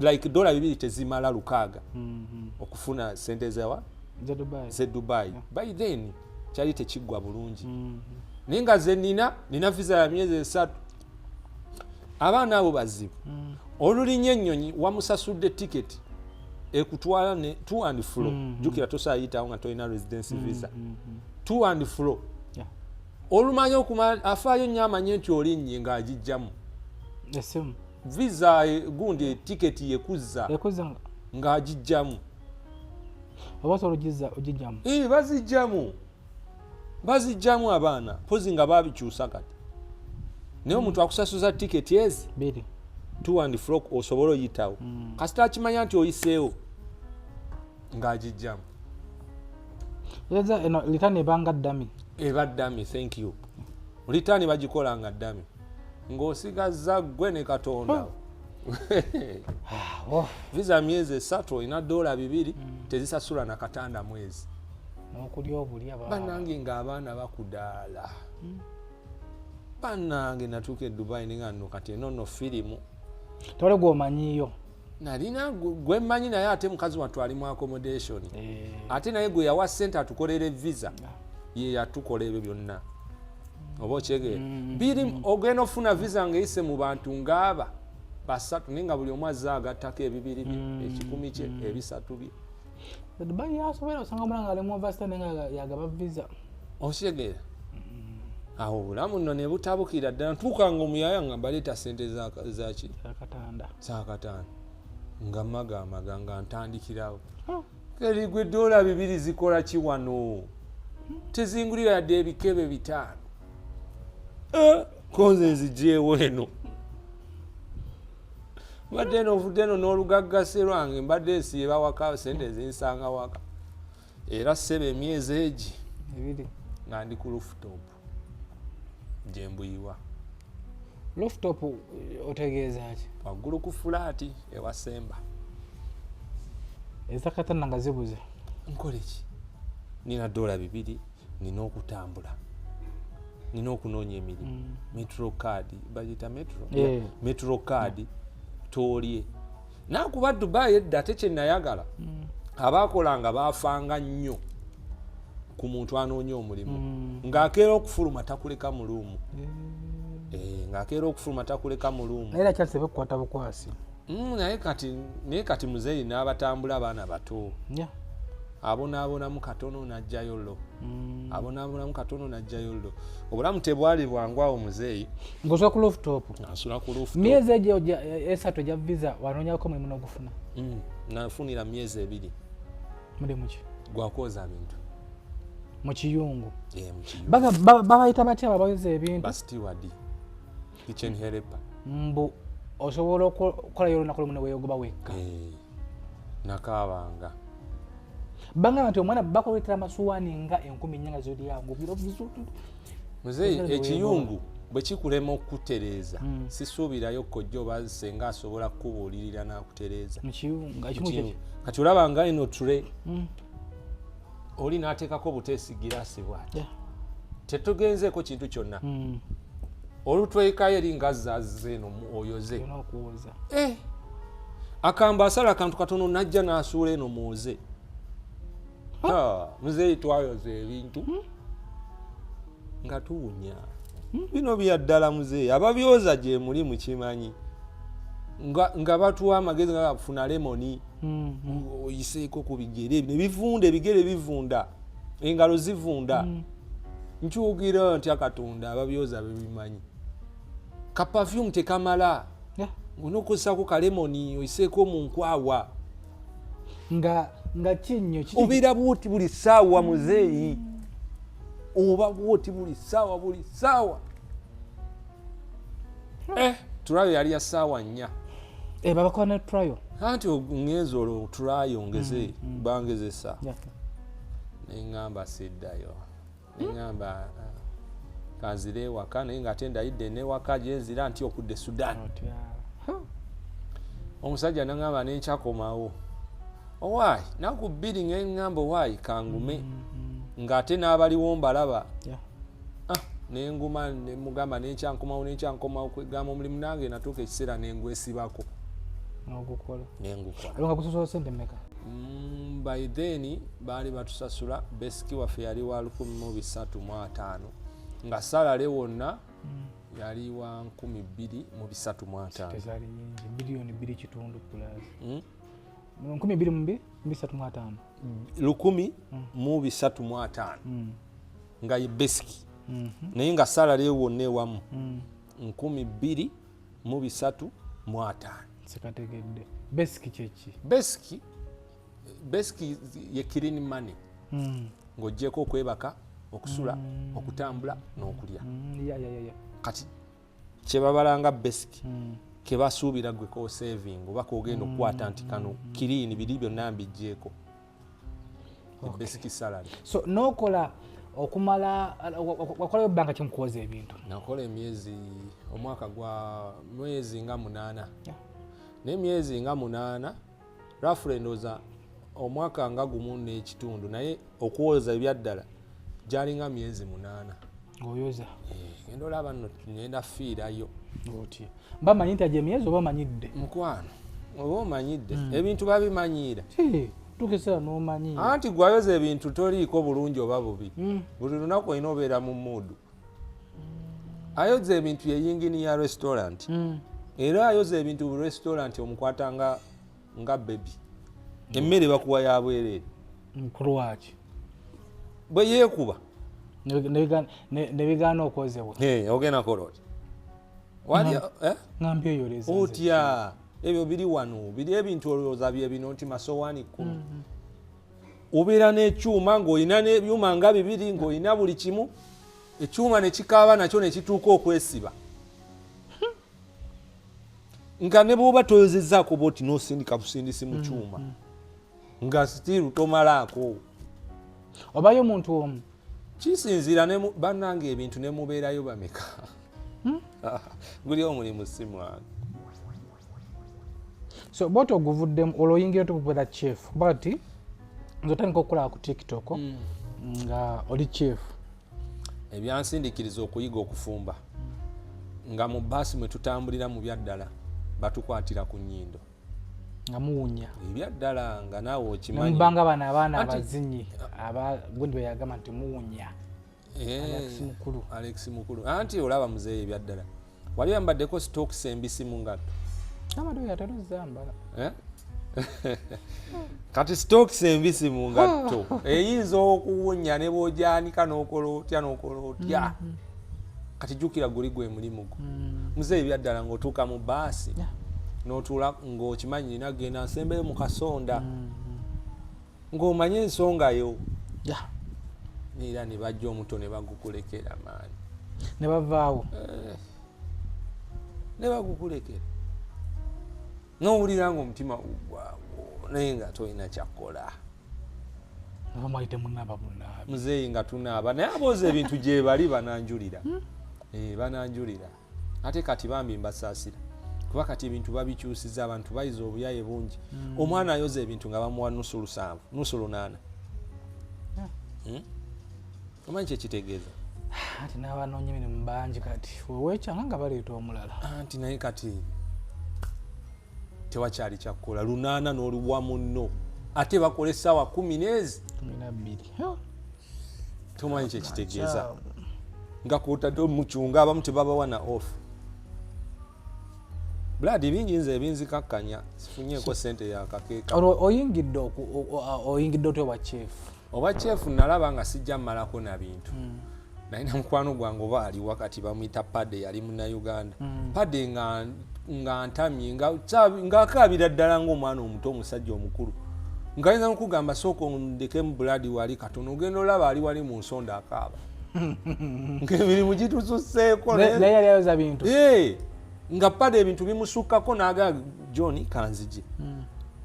like $2 tezimala lukaaga okufuna sente zawa ze Dubai by then kyali tekiggwa bulungi naye nga ze nina visa ya myezi 3 abaana abo bazibu olulinnya ennyonyi wamusasudde tiketi ekutwala ne to and fro jukira tosayitawo nga tolina residency visa to and fro olumanyi okumala afaayo nnyo amanye nti olinnye ng'agijjamu visa gundi tiketi yekuzza ng'agijjamu bazijjamu abaana pozi nga babikyusa kati naye omuntu akusasuza tiketi ezi to and fro osobola oyitawo kasita akimanya nti oyiseewo ng'agijjamu litani ebanga ddami eba ddami thank you litani bagikola nga ddami ng'osigazza gwe ne Katonda visa myezi 3 olina $2 tezisasula na katanda mwezi n'okulya obulya bannange ng'abaana bakudaala bannange natuuka e Dubai ninga nno kati enono firimu tole gw'omanyiyo nalina gwe mmanyi naye ate mukazi wattu ali mu accommodation ate naye gwe yawa ssente atukolere visa ye yatukola ebyo byonna oba okyegere biri ogenda ofuna visa ng'eyise mu bantu ng'aba basatu naye nga buli omu azza agattako ebibiri bye ekikumi kye ebisatu bye Dubai yasobola osanga omulanga ali mu overstay nga yagaba visa okyegere awo obulamu nno ne butabukira ddala ntuuka nga omuyaya nga baleeta ssente zakatanda nga magamaga nga ntandikirawo Kali gwe dola 2 zikola ki wano? Tezingulira yadde ebikebe 5. Konze nzijeewo eno. Mbadde eno ovudde eno n'olugaggase lwange mbadde nsiiba waka sente zinsanga waka. Era ssebe emyezi egi ebiri nga ndi ku rooftop gye mbuyiwa. Rooftop otegeeza ki? Waggulu ku fulaati ewasemba. Ezakatana nga zibuze. Nkole ki? Nina dola 2, nina okutambula, nina okunoonya emirimu. Metro card bagita metro, metro card tolye nakuba Dubai edda tekyenayagala. Abakolanga baafanga nnyo ku muntu anoonya omulimu ng'akeera okufuluma takuleka mu luumu. Ng'akeera okufuluma takuleka mu luumu. Era kyasebe kukwata bukwasi. Naye kati muzeeyi n'abatambula abaana bato. Abonaabonamu katono n'ajjayo lo. Abonaabonamu katono n'ajjayo lo. Obulamu tebwali bwangu awo muzeeyi. Ng'osula ku rooftop. Nasula ku rooftop. Myezi egyo 3 ojja visa wanoonyako mulimu n'ogufuna. Nafunira myezi 2. Mulimu ki? Gwakwoza bintu. Mu kiyungu. Mu kiyungu. Babayita batya abayoza ebintu? Basteward. Kitchen helper. Mbu osobola okukolayo olunaku lumu ne weeyogoba wekka. Nakaabanga. Banga nti omwana bakuleetera amasuwaani nga 10,000 z'olyangu. Muzeeyi ekiyungu bwe kikulema okutereeza sisuubirayo kojja oba senga asobola kukubuulirira n'akutereeza. Mu kiyungu ekimu kye kati olaba nga eno ture oli n'ateekako buteesi giraasi bw'ati tetugenzeeko kintu kyonna. Olutwekayo eri nga zazze eno oyoze akamba asala akantu katono najja n'asuula eno muoze. Muzeeyi twayoze ebintu nga tuwunya. Bino byaddala muzeeyi ababyoza gye muli mukimanyi nga batuwa amagezi nga bafuna lemoni oyiseeko ku bigere ne bivunda ebigere bivunda engalo zivunda. Nkyugira nti akatonda ababyoza bebimanyi. Ka perfume tekamala onokozesako kalemoni oyiseeko mu nkwawa nga kinnyo obeera bwoti buli ssaawa muzeeyi oba bwoti buli ssaawa. Tulayo yali ya ssaawa 4. babakola ne trial anti ngenza olwo tulayo ngeze bangezesa neŋŋamba siddayo neŋŋamba kanzire ewaka naye ng'ate ndayidde n'ewaka gye nzira nti okudde Sudan. Omusajja naŋŋamba nenkyakomawo owaayi naku 2 ng'eŋŋamba owaayi kangume ng'ate n'abaliwo mbalaba. Nenguma nemugamba nenkyankomawo kwegamba omulimu nange natuuka ekiseera nengwesibako n'ogukola nengukola. nga kusosola sente mmeka? By then baali batusasula besiki waffe yali wa 1,350 nga salale wonna yali wa 2,350. Tezaali nyingi bilioni 2.5 plus 12,350 1,350 nga ye besiki naye nga salale wonna ewamu 2,350. Sekategedde besiki kyeki? Besiki ye clean money ng'oggyeko okwebaka okusula okutambula n'okulya. Kati kyebabalanga besiki kebasuubira gwe ko saving oba kogenda okukwata nti kano clean biri byonna mbiggyeko besiki salary. So n'okola okumala wakolayo ebbanga kimukuwoza ebintu? Nakola emyezi omwaka gwa mwezi nga 8 n'emyezi nga 8 roughly ndooza omwaka nga gumu n'ekitundu naye okuwoza ebyaddala gyalinga myezi 8. Ng'oyoza? Genda olaba nno ngenda fiirayo. Otya mba manyi nti agye myezi oba omanyidde? Mukwano oba omanyidde ebintu babimanyiira tukesera n'omanyi anti gwayoza ebintu toliiko bulungi oba bubi buli lunaku olina obeera mu muudu. Ayoza ebintu yeyingini ya restaurant era ayoza ebintu mu restaurant omukwata nga bebi emmere bakuwa ya bwereere kulwaki bwe yeekuba ne bigaana okwozebwa ogenda koloti ngambye oyoleza otya ebyo biri wano biri ebintu olowooza bye bino nti masowaani 10 obeera n'ekyuma ng'olina n'ebyuma nga bibiri ng'olina buli kimu ekyuma ne kikaaba nakyo ne kituuka okwesiba nga ne bw'oba toyozezzaako bwoti n'osindika busindisi mu kyuma nga sitiiru tomalaako obayo omuntu omu kisinziira bannange ebintu ne mubeerayo bameka guli omulimu si mwangu so bwoti oguvuddemu olwo oyingira tukubeera chef but nze otandika okukolaa ku tiktok nga oli chef ebyansindikiriza okuyiga okufumba nga mu baasi mwe tutambulira mu byaddala batukwatira ku nnyindo nga muwunya ebyaddala nga naawe okimanyi nemubanga bano abaana abazinyi gundi beyagamba nti muwunya Alex mukulu anti olaba muzeeyo ebyaddala wali yambaddeko stokes embisi mu ngatto amado yataluzambala kati stokes embisi mu ngatto eyinza okuwunya ne bw'ogyanika n'okola otya kati jjukira guli gwe mulimu gwo muzeeyo ebyaddala ng'otuuka mu baasi n'otuula ng'okimanyi nina genda nsembeyo mu kasonda ng'omanye ensongayo era ne bajja omuto ne bagukulekera maani ne bavaawo ne bagukulekera n'owulira ng'omutima gugwawo naye nga tolina kyakkola abamwaite munaaba bunaabi muzeeyi nga tunaaba naye abooza ebintu gye bali bananjulira bananjulira ate kati bambi mbasaasira kuba kati ebintu babikyusiza abantu bayiza obuyaye bungi omwana ayoza ebintu nga bamuwa nusu 7 nusu 8 omanyi kyekitegeeza ati n'abanoonyi emirimu bangi kati weweekyanga nga baleeta omulala anti naye kati tewakyali kyakkola 8 n'oluwa munno ate bakola essaawa 10 12 tomanyi kyekitegeeza nga kwotadde mukyunga abamu tebabawa na off Blood bingi nze ebinzikakkanya sifunyeeko sente yakakeeka oyingidde otya oba chef oba chef nalaba nga sijja mmalako na bintu nalina mukwano gwange oba ali wakati bamuyita Pade yali munnauganda Pade nga ntamye ng'akaabira ddala ng'omwana omuto omusajja omukulu ngayinza nkugamba sooka ondekemu Blood wali katono ogenda olaba ali wali mu nsonda akaaba ng'emirimu gitususseeko naye yali ayoza bintu nga Pade ebintu bimusukkako n'aga John kanzije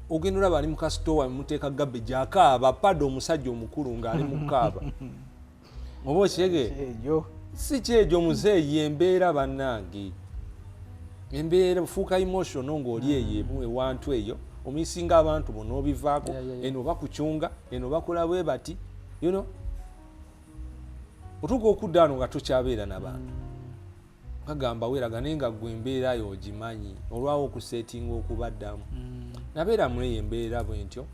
ogenda olaba ali mu kasitowa muteeka garbage akaaba Pade omusajja omukulu ng'ali mu kaaba oba okitegeera si kyegyo muzeeyi embeera bannange embeera fuuka emotional ng'oli eyo ewantu eyo omuyisinga abantu bonna obivaako eno bakucunga eno bakola bwe bati otuuka okudda wano nga tokyabeera n'abantu kagamba weeraga naye nga gwe embeera yo ogimanyi olwawo okusetinga okubaddamu nabeera muri eyo embeera bwe ntyo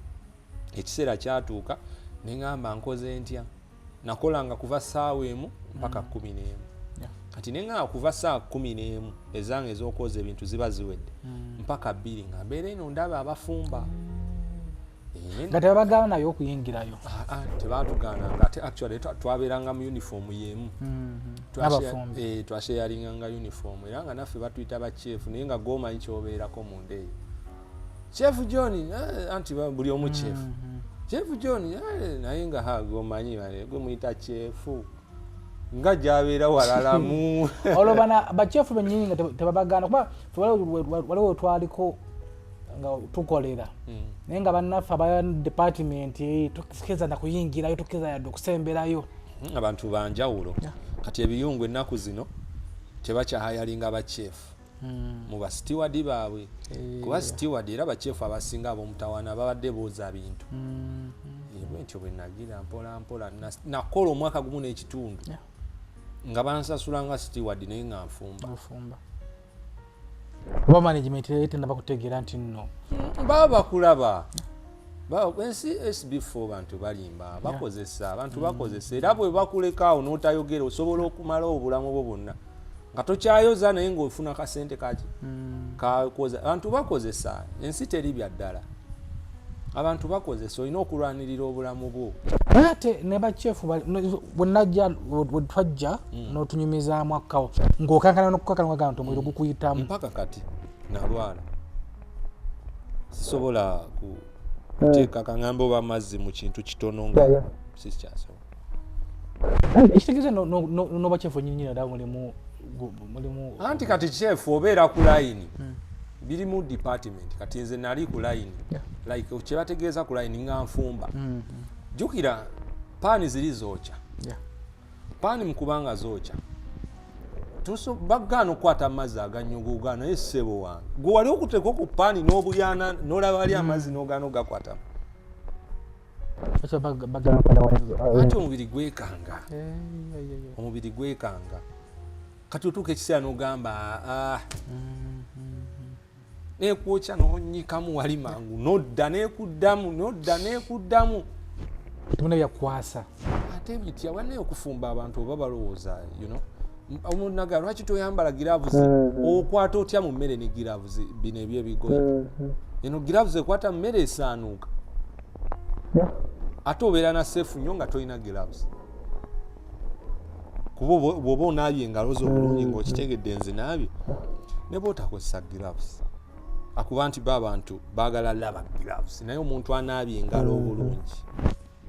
ekiseera kyatuuka ne ngamba nkoze ntya nakolanga kuva ssaawa emu mpaka 11 kati ne ngamba kuva ssaawa 11 ezange ez'okwoza ebintu ziba ziwedde mpaka 2 nga mbeera eno ndaba abafumba nga tebabagaana nayo okuyingirayo tebaatugaananga ate actually twabeeranga mu uniform y'emu twasheyaringanga uniform era nga naffe batuyita bachefu naye nga gomanyi kyobeerako mu ndeeyo Chef John anti buli omu chef Chef John naye nga gomanyi gwe muyita chefu nga gyabeera walalamu olobana bachefu bennyini nga tebabagaana kuba waliwo twaliko nga tukolera naye nga bannaffe aba department tukiriza na kuyingirayo tukiriza yadde okusemberayo abantu banjawulo kati ebiyungu ennaku zino tebakyahayalinga bachefu mu basteward baabwe kuba steward era bachefu abasinga ab'omutawaana babadde booza bintu bwentyo bwe nagira mpola mpola nakola omwaka gumu n'ekitundu nga bansasula nga steward naye nga nfumba oba management etenda bakutegeera nti nno baba bakulaba ensi SB4 bantu balimba bakozesa abantu bakozesa era bwe bakulekaawo n'otayogera osobola okumala obulamu bwo bwonna nga tokyayoza naye ng'ofuna kasente kaki kakoza abantu bakozesa ensi teri bya ddala abantu bakozesa olina okulwanirira obulamu bwo ate ne bachefu bwenajja twajja n'otunyumizaamu akawo ng'okankana n'okukakana nti omuliro gukuyitamu mpaka kati nalwala sisobola teeka kaŋŋambo bamazzi mu kintu kitono nga sikyasobola ekitegeeza noba kyefu nyinyina ddala mulimu anti kati kyefu obeera ku layini biri mu department kati nze nali ku layini like kyebategeeza ku layini nga nfumba jjukira paani ziri zookya paani mukubanga zookya bagaana okukwata amazzi aganyuguga naye ssebo wange gwe wali okuteeka ku paani n'obulyana n'olaba wali amazzi n'ogaana ogakwatamu ate omubiri gwekanga kati otuuka ekiseera n'ogamba nekwokya n'onyikamu wali mangu nodda nekuddamu tuna byakwasa ate bitya wanaye okufumba abantu oba balowooza omuntu naga lwaki toyambala giravuzi okwata otya mu mmere ne giravuzi bino ebyebigoye eno giravuzi ekwata mu mmere esaanuuka ate obeera na seefu nnyo nga tolina giravuzi kuba bw'oba onaabye engalo zo obulungi ng'okitegedde nze naabye ne bw'otakozesa giravuzi akuba nti abantu baagala laba giravuzi naye omuntu anaabye engalo obulungi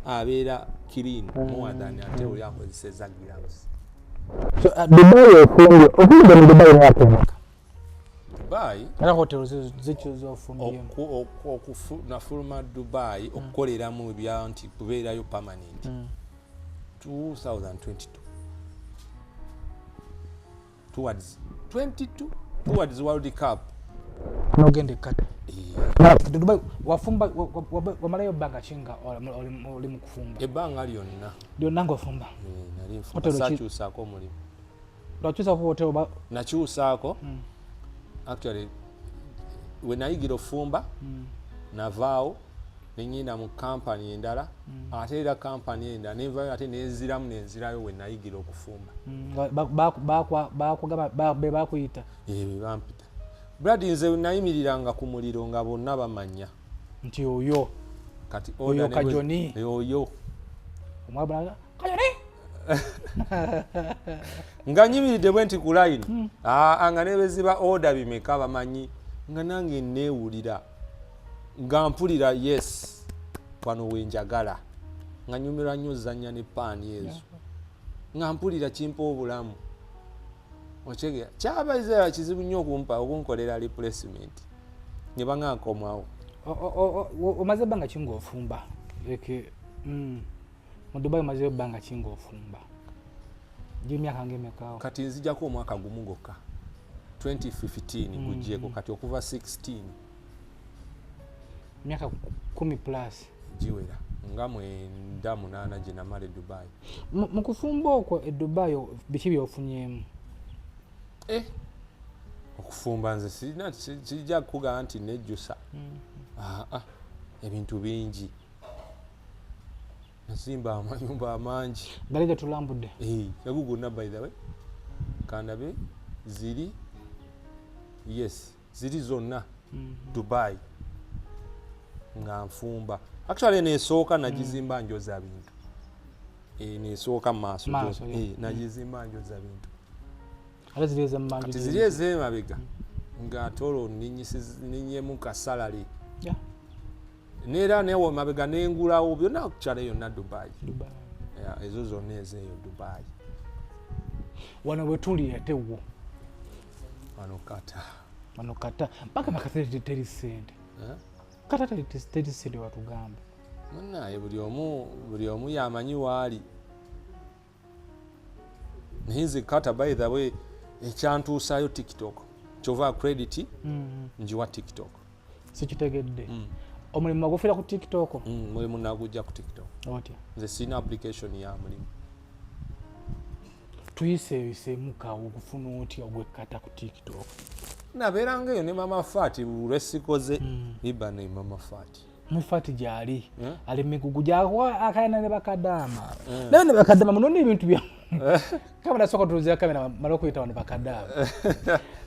abeera clean more than ate oli akozeseza giravuzi Dubai ofumbye mu Dubai n'apeneka Dubai era hotelo zicho ofumbye nafuluma Dubai okukoleramu ebya nti kubeerayo permanent 2022 towards World Cup nogende kata Dubai wafumba wamalayo banga chinga oli mu kufumba ebbanga lyonna ngofumba nali nfumba sakyusaako omulimu lwakyusa ku hotel nakyusaako actually we nayigira ofumba navaawo nenyinda mu kampani endala ate era kampani endala nenvayo ate nenzirayo we nayigira okufumba bakuyita bampita brad nze nayimiriranga ku muliro nga bonna bamanya nti oyo kati oyo Kajoni oyo omwabulaga Kajoni nga nyimiridde bwe nti ku line nga nebeziba order bimeka bamanyi nga nange neewulira nga mpulira yes wano wenjagala nga nyumirwa nnyo zanya ne paani ezo nga mpulira kimpa obulamu ochege kyabaizera kizibu nnyo okunkolera replacement ne bangankomawo omaze banga kingofumba mu Dubai maze banga kingofumba myaka ngemekawo kati nzijako omwaka gumu gokka 2015 gujjeko kati okuva 16 myaka 10 plus jiwera nga mwenda munana gye namala Dubai mu kufumba okwo Dubai biki byofunyemu okufumba nze kijja kugamba nti nejjusa ebintu bingi nasimba amayumba amangi galige tulambudde yagu gonna by the way kandabe ziri zonna Dubai nga nfumba actually nesooka nagizimba njoza bintu nesooka maaso nagizimba njoza bintu ati ziri ez'emabega nga tolo ninyemu kasalale neera newo mabega nengulawo byonna kukyala yonna Dubai ezo zonna ezeeyo Dubai wano wetuli atewo wano kata mpaka makateri teri sente kata teri sente watugamba munaye buli omu yamanyi waali naye kata by the way ekyantuusaayo TikTok kyova credit njiwa TikTok sikitegedde omulimu agufira ku TikTok mulimu nagujja ku TikTok otya nze sina application ya mulimu tuyiseemukawo okufuna otya ogwekata ku TikTok nabeeranga eyo ne mama Fati lwesikoze iba ne mama Fati mufati gyali ali migugu gyakwa akayana ne bakadama naye ne bakadama muno n'ebintu bya kamera soko tuzira kamera maloko yita wano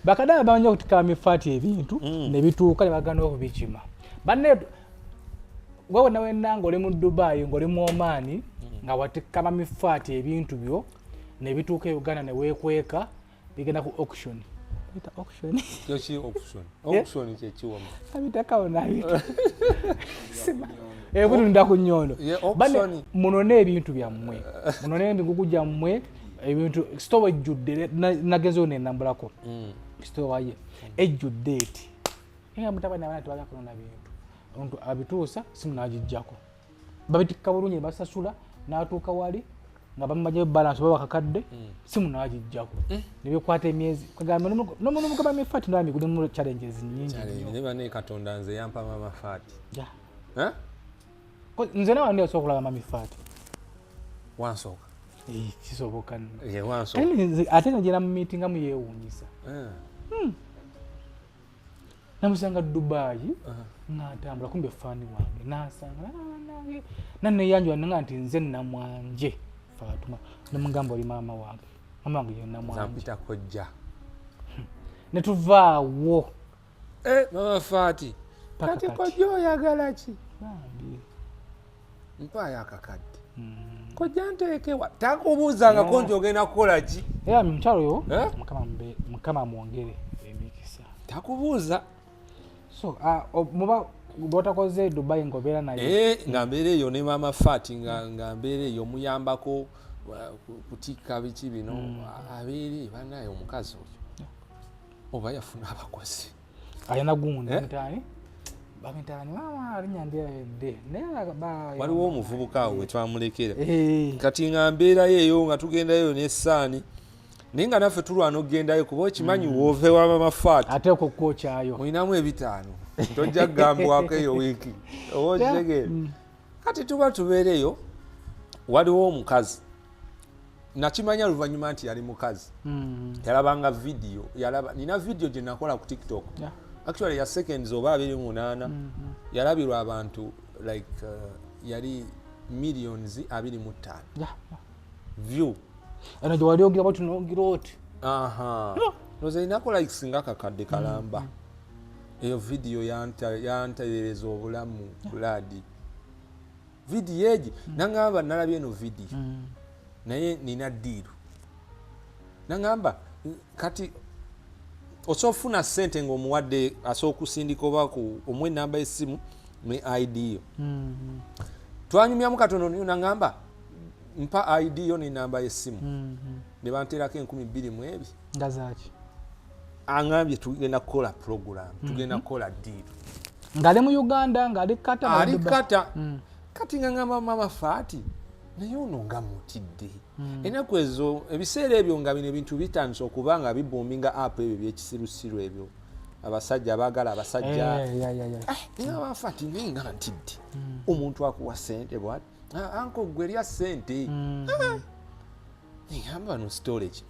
bakadama banyo kutika mifati ebintu ne bituuka ne bagana okubikima banne wewe nawe nango oli mu Dubai ngoli mu Oman nga watikama mifati ebintu byo ne bituuka Uganda ne weekweka bigenda ku auction bita auction Yoshi auction. Auction kye kiwoma. abita kaona abita buli nda kunyono auction munone ebintu byammwe munone ebigugu gyammwe ebintu store ejjudde nagezo ne nambulako store waye ejjudde eti nga mutabani abana tebala kulona bintu omuntu abituusa simu najijjako babitikka bulungi basasula n'atuuka wali nga bamaje balance baba kakadde simu najijjako nebikwata emyezi kagamba nomuntu mukaba mefati ndami kuli mu challenges nyingi ne bane katonda nze yampa mama fati ja ko nze nawe ndio sokulaba mama fati wansoka kisoboka wansoka ate najira mu meeting amu yewunyisa namusanga Dubai natambula kumbe fani wange nasanga nanne yanjwa nanga nti nze namwanje Fatuma namugamba oli mama wange yonna mwanje zampita kojja netuvaawo mama fati kati kojja oyagala ki mpa yakakadde kojja nteekewa takubuuzanga ko nti ogenda kukola ki era mukyalo yo mukama mwongere emikisa takubuuza so muba botakoze Dubai ngobeera naye nga mbeera eyo ne mama fati nga mbeera eyo muyambako kutika biki bino abeere banaye omukazi oyo oba yafuna abakozi ayina gundi mutani bamitani mama alinyandede waliwo omuvubuka awo wetwamulekera kati nga mbeerayo eyo nga tugendayo n'essaani naye nga naffe tulwana okugendayo kuba okimanyi woove wa mama fati ate okukokyayo olinamu 5 tojja kugambwako eyo wiiki oba okitegeera kati tuba tubeereyo waliwo omukazi nakimanya luvannyuma nti yali mukazi yalabanga vidiyo nina vidiyo gye nakola ku TikTok actually ya seconds oba 28 yalabirwa abantu like yali millions 25 view ana jwali ogira batu nogiroti noze inakola ikisinga kakadde kalamba eyo video yantereereza obulamu buladi video eji nangamba nalabye eno video naye nina diiru nangamba kati osofuna sente ng'omuwadde asobola okusindika oba omwe namba y'essimu ne ID yo twanyumyamu katono niyo nangamba mpa ID yo ne namba y'essimu ne banteerako 2022 nga zaaki angambye tugenda kukola program tugenda kukola diiru ng'ali mu Uganda ng'ali kata ali kata kati nga ngamba mama fati naye ono nga mutidde ennaku ezo ebiseera ebyo nga bino ebintu bitandise okuba nga biboominga app ebyo byekisirusiru ebyo abasajja abaagala abasajja nga bafati naye nga ntidde omuntu akuwa sente bwati anko gwe erya sente ngamba no storage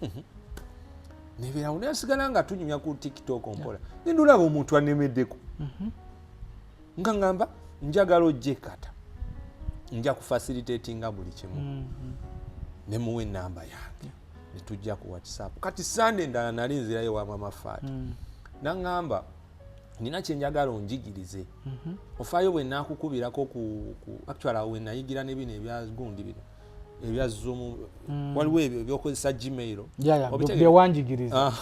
nebeerawo nasigala nga tunyumya ku TikTok mpola nendulaba omuntu anemeddeko nga ngamba njagala ojje kata nja kufacilitatinga buli kimu nemuwe enamba yange netujja ku WhatsApp kati Sunday ndala nali nzirayo wa mama fati nangamba nina kyenjagala onjigirize ofaayo bwe nakukubirako actually awo nayigira nebino ebyagundi bino ebya Zoom waliwo ebyo byokozesa Gmail byewanjigiriza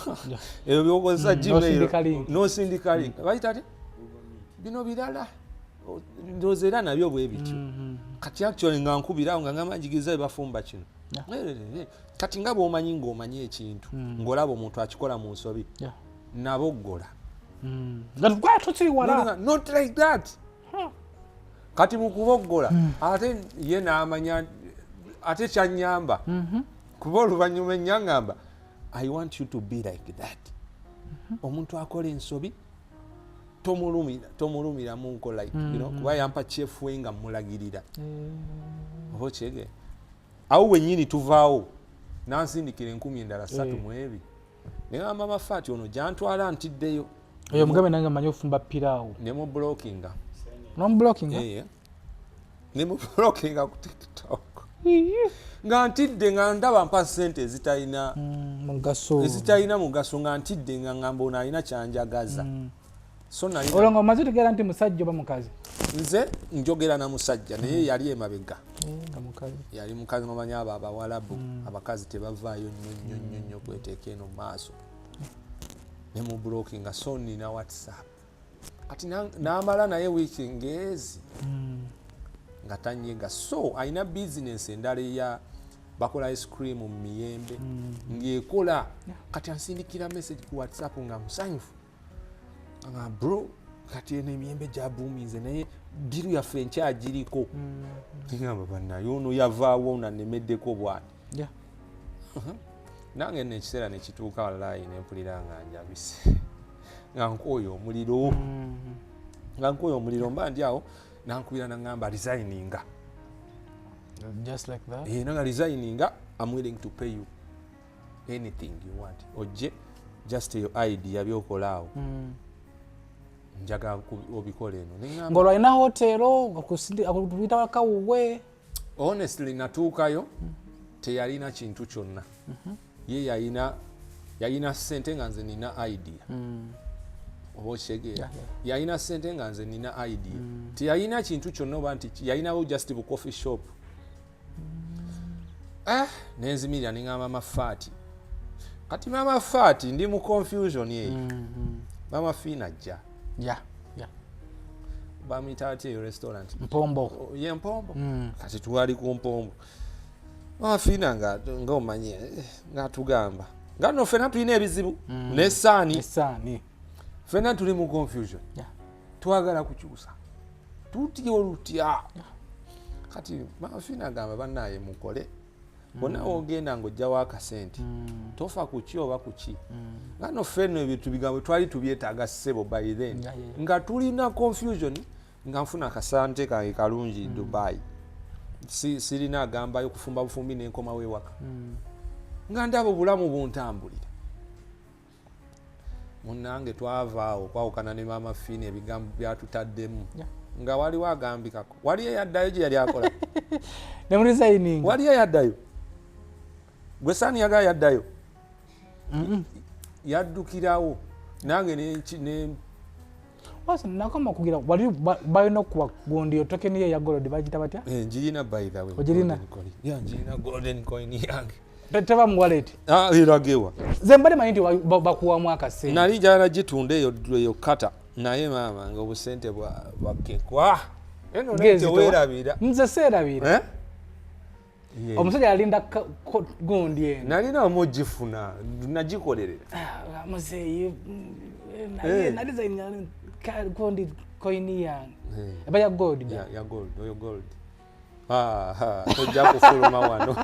ebyo byokozesa Gmail nosindikali bayita ati bino birala ndozera nabyo bwe bityo kati actually nga nkubirawo nga ngamba njigiriza ebafumba kino kati nga bw'omanyi ng'omanyi ekintu ng'olaba omuntu akikola mu nsobi naboggola not like that kati mu kuboggola ate ye n'amanya ate kyanyamba kuba oluvannyuma ennyangamba I want you to be like that omuntu akola ensobi tomulumira munko like kuba yampa kyefuwe nga mulagirira oba kyege awo wennyini tuvaawo nansindikira 10,300 mu ebi negamba mafati ono gyantwala ntiddeyo eyo mugabe nange manyi ofumba piraawo nemublockinga nemublockinga ku TikTok nga ntidde nga ndaba mpa sente ezitalina mugaso nga ntidde nga ngamba ono alina kyanjagaza so olonga omaze otegeera nti musajja oba mukazi nze njogera na musajja naye yali emabega yali mukazi nomanya abo abawalabu abakazi tebavaayo nnyo kweteeka eno maaso ne mu blocking so nina WhatsApp kati namala naye wiiki ngezi nga tanyega so alina business endala ya bakola ice cream mu Miyembe ng'ekola kati ansindikira message ku WhatsApp nga musanyufu nga bro kati ene Miyembe gyabuumize naye diru yaffe nkyagiriko ngamba bannaye ono yavaawo nanemeddeko bwati nange nekiseera nekituuka wallahi nempulira nga njabise nga nkooyo omuliro mba ndi awo nankubira nangamba resigninga just like that nanga resigninga I'm willing to pay you anything you want ojje just your idea byokolaawo njaga obikole eno ngolo ina hotelo akutubita wakawuwe honestly natuukayo teyalina kintu kyonna ye yalina ssente nga nze nina idea oba okitegeera yalina ssente nga nze nina idea teyalina kintu kyonna oba nti yalinawo just bu coffee shop nenzimirira neŋŋamba mafaati kati mama faati ndi mu confusion eyo mama Fiina ajja bamuyita ati eyo restaurant Mpombo ye Mpombo kati twali ku Mpombo mama Fiina nga omanye nga tugamba nga no ffenna tulina ebizibu n'essaani ffenna tuli mu confusion twagala kukyusa tutya olutya kati mama Fiina agamba bannaye mukole bonna ogenda ng'ojjawo akasente tofa kuki oba kuki nga no ffenna ebintu bigambo twali tubyetaaga ssebo by then nga tulina confusion nga nfuna akasante kange kalungi Dubai sirina agambayo kufumba bufumbi n'enkomawo ewaka nga ndaba obulamu buntambulira munnange twavaawo kwawukana ne mama Fiina ebigambo byatutaddemu nga waliwo agambikako waliyo yaddayo gye yali akola waliyo yaddayo gwe saani yagala yaddayo yaddukirawo nange nakoma kugira wali balina okubagundi otokeni ye ya gold bagita batya njirina by the way ojirina njirina golden coin yange teba mu wallet iragewa zembale mayindi bakuwa mwaka se nali jana gitunda eyo kata naye mama nga obusente bwakekwa eno nete werabira nze serabira omusajja alinda gundi eno nalina omugifuna nagikolerera muzeyi nali zaina gundi coin yange eba ya gold ya gold oyo gold ojja kufuluma wano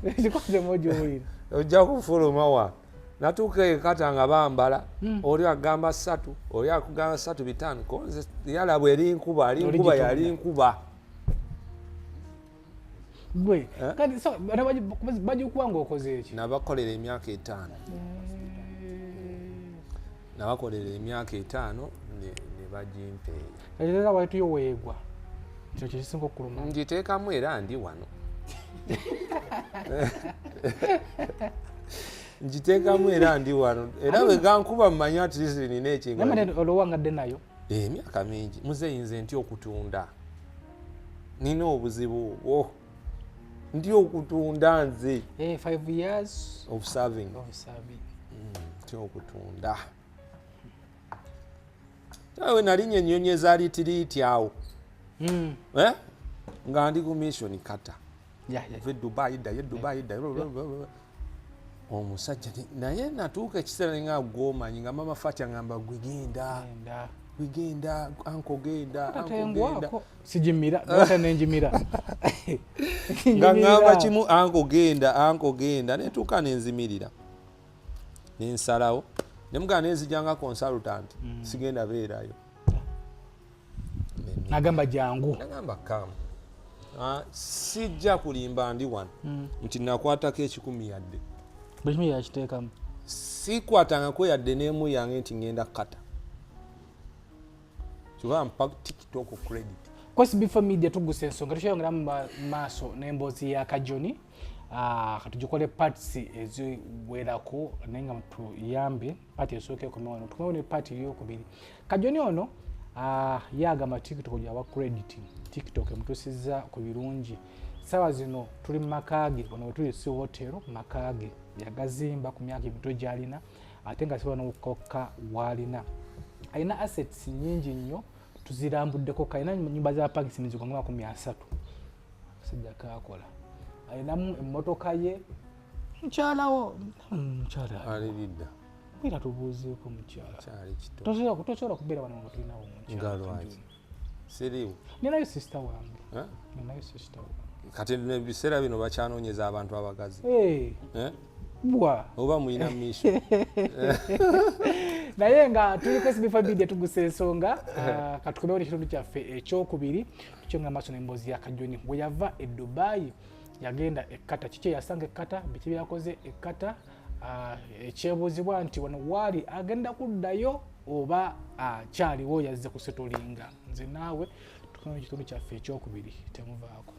ekikoze mojo wino ojja kufuluma wano natuuka ekata nga bambala oli agamba 3 oli akugamba 3 bitano konze yalabwa eri nkuba yali nkuba gwe kati so bajikuwanga okoze eki nabakolera emyaka 5 nabakolera emyaka 5 ne bagimpeera ekitera waitu yoweegwa ekyo kisinga okuluma ngiteekamu era ndi wano njiteekamu era ndi wano era bwe gankuba mmanyi ati lisi nina ekinga olowangadde nayo emyaka mingi muzeyinze nti okutunda nina obuzibu obwo ndi okutunda nze 5 years of serving nti okutunda tawe nalinnya ennyonyi ezalitiriiti awo nga ndi ku mission kata ve Dubai ddayo omusajja naye natuuka ekiseera nga gwomanyi nga mama Fatia ngamba gwegenda anko genda sijimira bata nenjimira nga ngamba kimu anko genda netuuka nenzimirira nensalawo nemugana nenzijanga consultant sigenda beerayo nagamba jangu nagamba kam sijja kulimba ndi wano nti nakwatako 10 yadde bwekimi yakiteekamu sikwatangako yadde n'emu yange nti ngenda kata kiba mpa TikTok credit kwesi bifa media tuguse ensonga tukyongera mu maaso n'emboozi ya Kajoni katugikole parts eziwerako naye nga tuyambe pati esooka ekomewo wano tukomewo ne pati eyokubiri Kajoni ono yagamba TikTok gyawa credit TikTok emutusiza ku birungi sawa zino tuli mu makaage wano wetuli si hotero makaage yagazimba ku myaka emito gyalina ate nga sisobola n'okukokka waalina. Alina assets nyingi nnyo tuzirambuddeko, kalina nnyumba za pangisa emizigo nga 300 sijja kaakola. Alinamu emmotoka ye mukyalawo mukyala alibidda era tubuuzeeko mukyala kyali kito tosobola kubeera wano nga tulinawo mukyala ngalwaki siriwo ninayo sister wange ninayo sister wange kati nebiseera bino bakyanoonyeza abantu abakazi bwa oba muyina misho naye nga tuli ku SB Media tugusa ensonga katukomewo ekitundu kyaffe ekyokubiri tukyonga maaso n'emboozi ya Kajuni bwe yava e Dubai yagenda ekkata kiki yasanga ekkata biki byakoze ekkata ekyebuuzibwa nti wano waali agenda kuddayo oba kyaliwo yazze kusetulinga nze naawe tukomewo ekitundu kyaffe ekyokubiri temuvaako.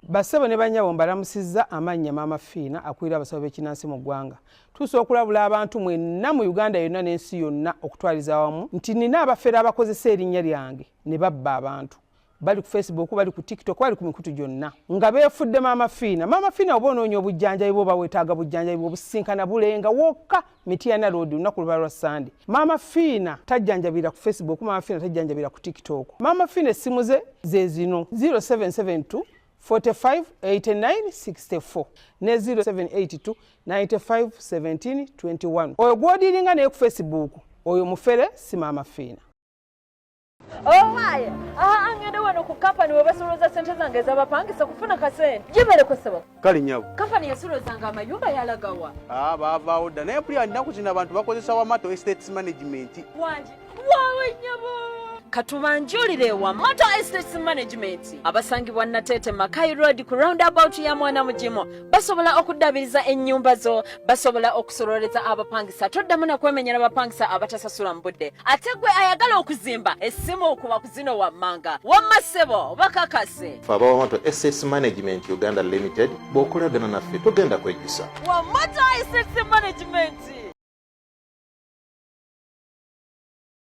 Bassebo ne bannyabo mbalamusizza amannya Maama Fiina akulira abasawo b'ekinnansi mu ggwanga. Tusobola okulabula abantu mwenna mu Uganda yonna n'ensi yonna okutwaliza awamu nti nina abafere abakozesa erinnya lyange ne babba abantu. Bali ku Facebook, bali ku TikTok, bali ku mikutu gyonna nga beefudde Maama Fiina. Maama Fiina oba onoonya obujjanjabi bwo oba weetaaga bujjanjabi bw'obusinkana bulenga wokka Mityana Road lunaku luba lwa Sunday. Maama Fiina tajjanjabira ku Facebook, Maama Fiina tajjanjabira ku TikTok. Maama Fiina essimu ze zino 0772 45 89 64 ne 0782 95 17 21. Oyo gwodiringa naye ku Facebook oyo mufere si Maama Fiina. Owaye angende wano ku kampani webasoloza sente zange ez'abapangisa kufuna kasente gibereko sebo kale nyabo kampani yasolozanga amayumba yalagawa baavaawo dda naye puli alinaku kino abantu bakozesa Wamato Estates Management wangi waawe nyabo katubanjulire Wamato Estates Management abasangibwa Natete Makai Road ku roundabout ya Mwana Mujimo basobola okuddabiriza ennyumba zo basobola okusololeza abapangisa toddamu na kwemenyera abapangisa abatasasula mbudde ate gwe ayagala okuzimba essimu okuba ku zino wammanga wamma ssebo bakakase fe aba Wamato Estates Management Uganda Limited bw'okolagana naffe togenda kwejjusa. Wamato Estates Management